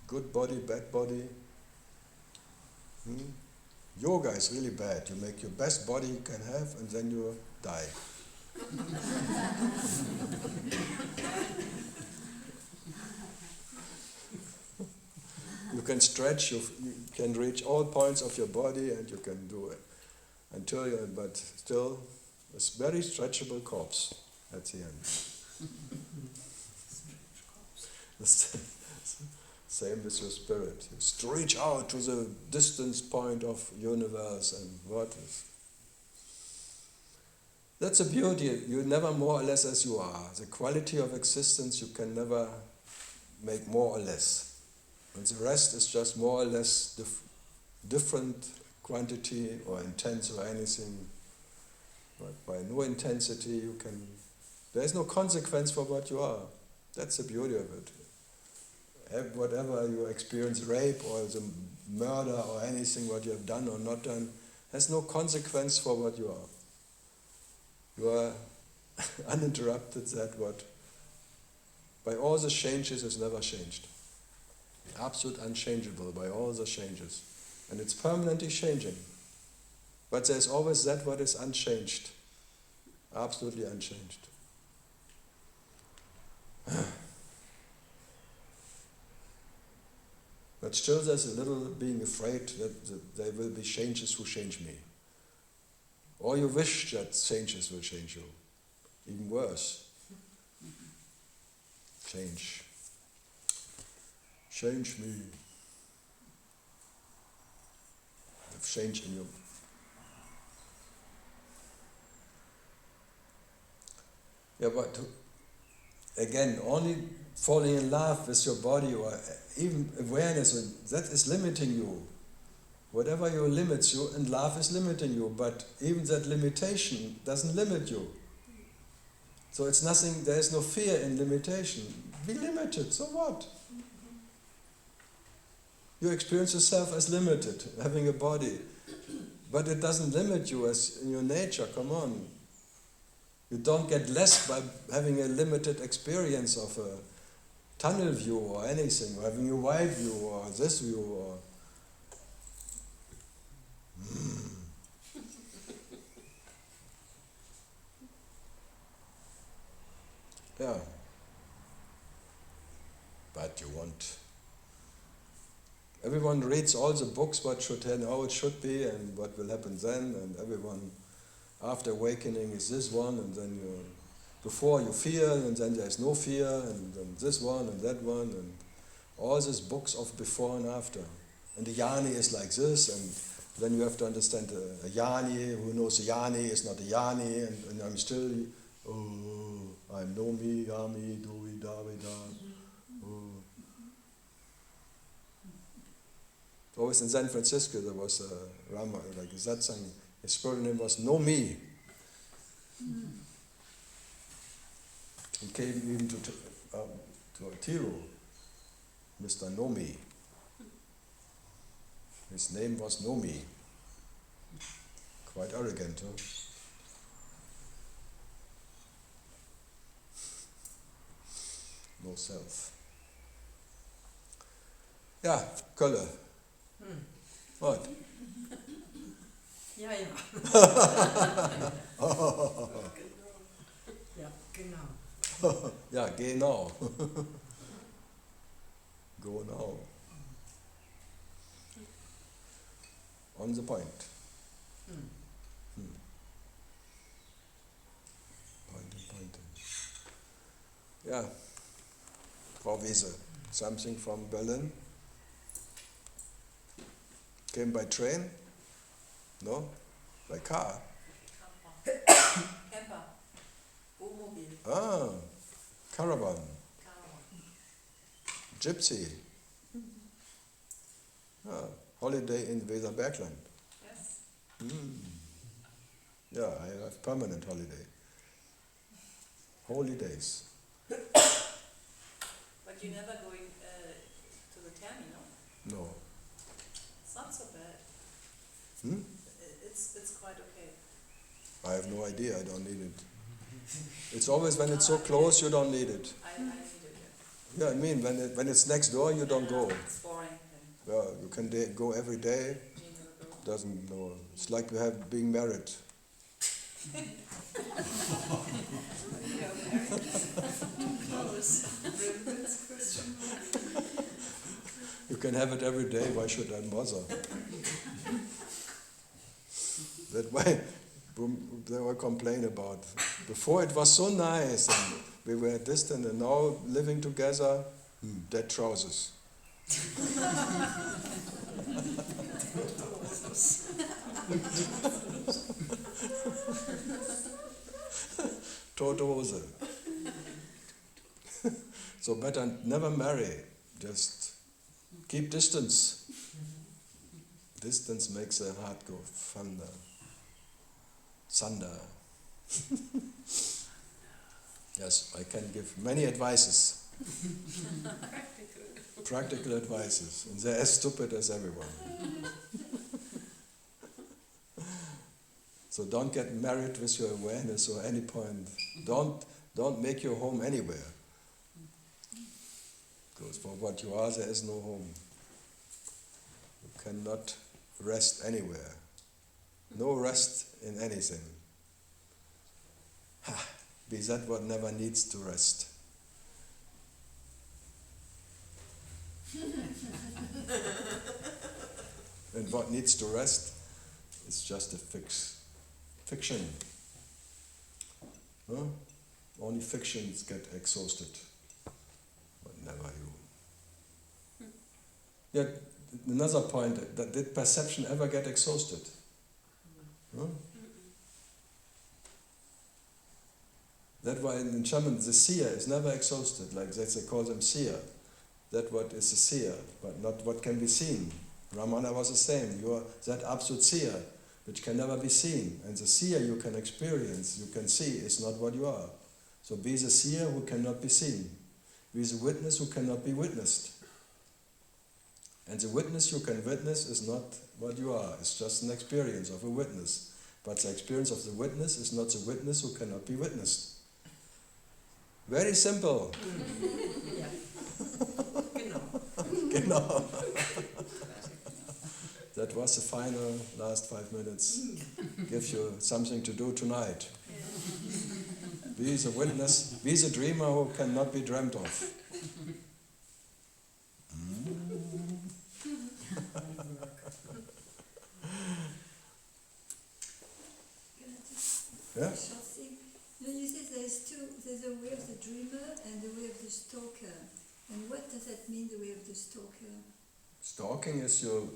Good body, bad body. Yoga is really bad. You make your best body you can have and then you die. You can stretch, you can reach all points of your body and you can do it until you, but still, it's very stretchable corpse at the end. Same with your spirit. You stretch out to the distance point of universe and what is. That's a beauty. You're never more or less as you are. The quality of existence you can never make more or less. And the rest is just more or less different quantity or intense or anything. But by no intensity you can... There's no consequence for what you are. That's the beauty of it. Whatever you experience, rape or the murder or anything what you have done or not done, has no consequence for what you are. You are uninterrupted, that what by all the changes is never changed. Absolute unchangeable by all the changes. And it's permanently changing. But there's always that what is unchanged. Absolutely unchanged. But still there's a little being afraid that there will be changes who change me. Or you wish that changes will change you. Even worse. Change. Change me. Have change in you. Yeah, but again, only falling in love with your body or even awareness, that is limiting you. Whatever you limits you, and love is limiting you, but even that limitation doesn't limit you. So it's nothing, there is no fear in limitation. Be limited, so what? You experience yourself as limited, having a body. But it doesn't limit you as in your nature, come on. You don't get less by having a limited experience of a tunnel view or anything, or having a wide view or this view or... Yeah. But you want... Everyone reads all the books what should happen, how it should be and what will happen then, and everyone after awakening is this one, and then before you fear, and then there's no fear, and then this one and that one, and all these books of before and after. And the Jani is like this, and then you have to understand a Jani, who knows a Jani is not a Jani, and I'm still, I'm no me, Yami, Doi, Davi, Da. Always in San Francisco there was a Rama, like a satsang, his spiritual name was No Me. He came even to a Tiru, Mr. No Me. His name was No Me. Quite arrogant, huh? No self. Ja, Kölle. What? Ja. Ja, genau. Ja, genau. Go now. On the point. Point. Yeah. Frau Wiese, something from Berlin? Came by train? No? By car? Camper. Wohnmobil. Ah, caravan. Gypsy. Ah, holiday in Weserbergland. Yes. Yeah, I have permanent holiday. Holy days. But you're never going to the terminal? No. It's not so bad. It's quite okay. I have no idea, I don't need it. It's always when it's so close you don't need it. I need it, Yeah, I mean, when it's next door you don't go. It's boring. Yeah, you can go every day. Doesn't know. It's like you have being married. You can have it every day, why should I bother? That way, they all complain about. Before it was so nice, and we were distant, and now living together, dead trousers. Tote Hose. So better never marry, just keep distance. Distance makes the heart go thunder. Yes, I can give many advices. Practical advices. And they're as stupid as everyone. So don't get married with your awareness or any point. Don't make your home anywhere. Because for what you are, there is no home. You cannot rest anywhere. No rest in anything. Be that what never needs to rest. And what needs to rest is just a fiction. Huh? Only fictions get exhausted, but never you. Yeah, another point, that did perception ever get exhausted? Huh? That's why in German the seer is never exhausted, like they call them seer. That what is a seer, but not what can be seen. Ramana was the same. You are that absolute seer, which can never be seen. And the seer you can experience, you can see, is not what you are. So be the seer who cannot be seen. Be the witness who cannot be witnessed. And the witness you can witness is not what you are. It's just an experience of a witness. But the experience of the witness is not the witness who cannot be witnessed. Very simple. Yeah. Genau. That was the final last 5 minutes. Give you something to do tonight. Be the witness, be the dreamer who cannot be dreamt of. Yeah? Short thing. You say there's a way of the dreamer and the way of the stalker. And what does that mean, the way of the stalker? Stalking is you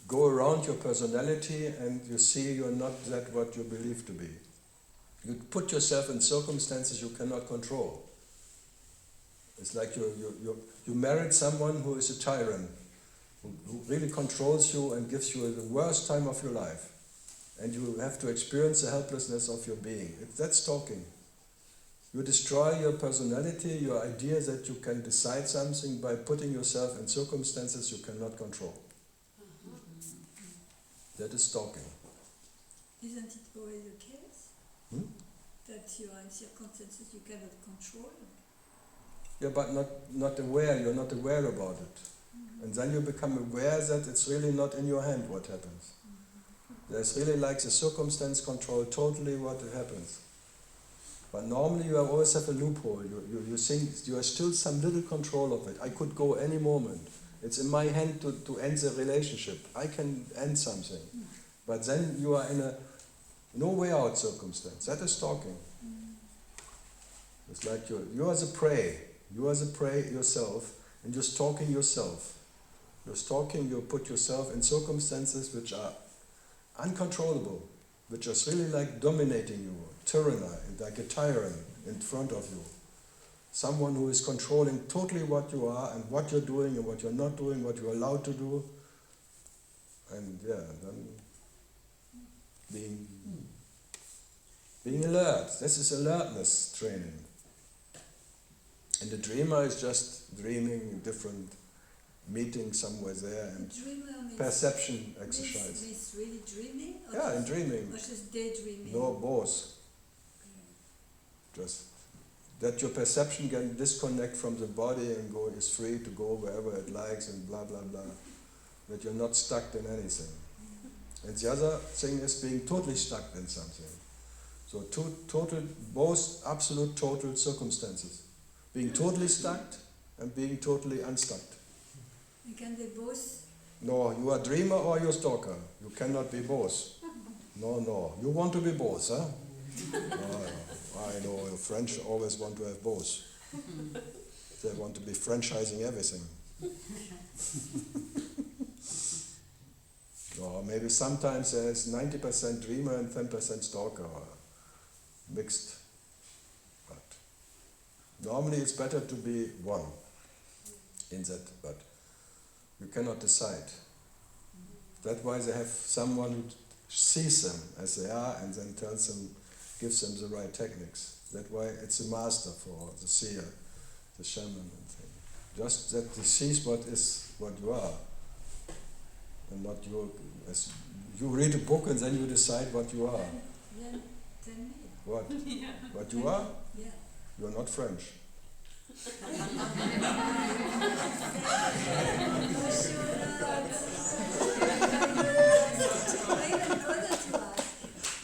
go around your personality and you see you're not that what you believe to be. You put yourself in circumstances you cannot control. It's like you married someone who is a tyrant, who really controls you and gives you the worst time of your life. And you have to experience the helplessness of your being. That's stalking. You destroy your personality, your idea that you can decide something by putting yourself in circumstances you cannot control. That is stalking. Isn't it always the case? That you are in circumstances you cannot control? Yeah, but not aware, you're not aware about it. And then you become aware that it's really not in your hand what happens. There's really like the circumstance control totally what happens. But normally you always have a loophole. You think you have still some little control of it. I could go any moment. It's in my hand to end the relationship. I can end something. But then you are in a no way out circumstance. That is stalking. It's like you are the prey. You are the prey yourself, and you're stalking yourself. You're stalking, you put yourself in circumstances which are uncontrollable, which is really like dominating you, tyranny, like a tyrant in front of you. Someone who is controlling totally what you are and what you're doing and what you're not doing, what you're allowed to do. And then being alert. This is alertness training. And the dreamer is just dreaming different meetings somewhere there and perception exercise. Means really dreaming? Or Yeah, in dreaming. Or just daydreaming? No, both. Just that your perception can disconnect from the body and is free to go wherever it likes and blah blah blah. That you're not stuck in anything. And the other thing is being totally stuck in something. So both absolute total circumstances. Being totally stuck and being totally unstuck. And can they both? No, you are a dreamer or you're a stalker. You cannot be both. No. You want to be both, huh? I know, French always want to have both. They want to be franchising everything. Or maybe sometimes there's 90% dreamer and 10% stalker, or mixed. But normally it's better to be one in that, but you cannot decide. That's why they have someone who sees them as they are and then tells them, gives them the right techniques. That's why it's a master for the seer, the shaman and thing. Just that he sees what you are. And not you. As you read a book and then you decide what you are. Then tell me. What? What you are? Yeah. You are not French.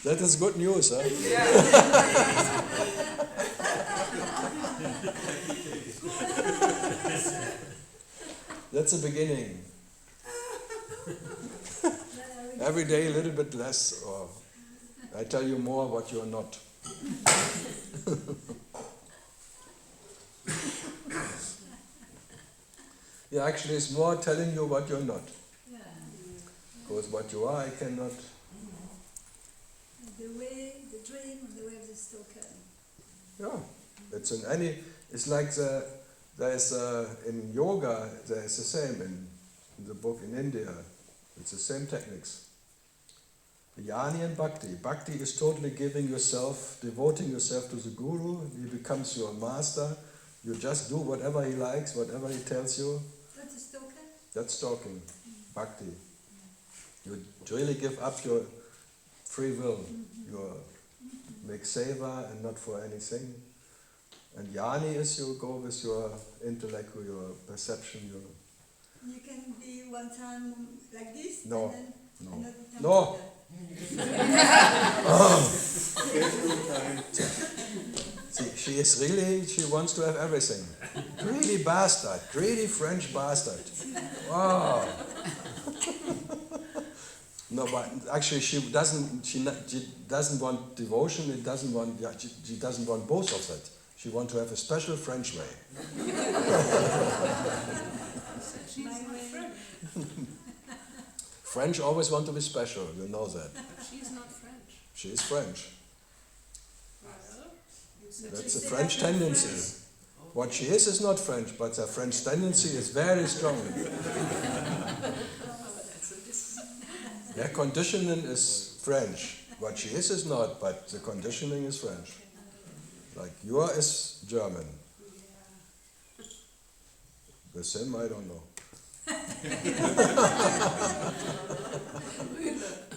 That is good news, huh? That's the beginning. Every day a little bit less, or I tell you more what you're not. Yeah, actually it's more telling you what you're not. Yeah. Because what you are, I cannot. The way, the dream, the way of the stalker. Yeah, it's in any. It's like in yoga. There is the same in the book in India. It's the same techniques. Jnani and Bhakti. Bhakti is totally giving yourself, devoting yourself to the Guru. He becomes your master. You just do whatever he likes, whatever he tells you. That's a stalker? That's stalking. Bhakti. You really give up your free will. You make seva and not for anything. And Jnani is you go with your intellect, your perception. You can be one time like this, No, and then no. another time No. like that. See, she wants to have everything. Greedy bastard, greedy French bastard. Wow. No, but actually she doesn't want devotion, she doesn't want both of that. She wants to have a special French way. She's not French. French always want to be special, you know that. But she's not French. She is French. Well, That's a French tendency. What she is not French, but her French tendency is very strong. Her conditioning is French. What she is not, but the conditioning is French. Like your is German. The same, I don't know.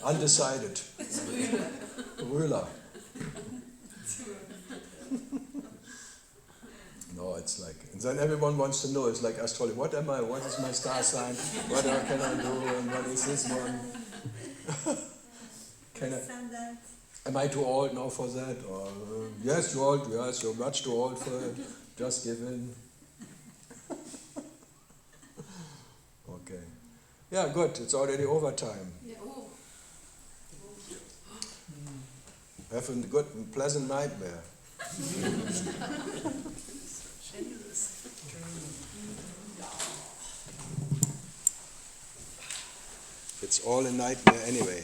Undecided. Ruler. No, it's like, and then everyone wants to know, it's like astrology. What am I? What is my star sign? What can I do? And what is this one? Am I too old now for that? Or yes, you're old. Yes, you're much too old for it. Just give in. Okay. Yeah, good. It's already overtime. yeah. Oh. Have a good, pleasant nightmare. It's all a nightmare anyway.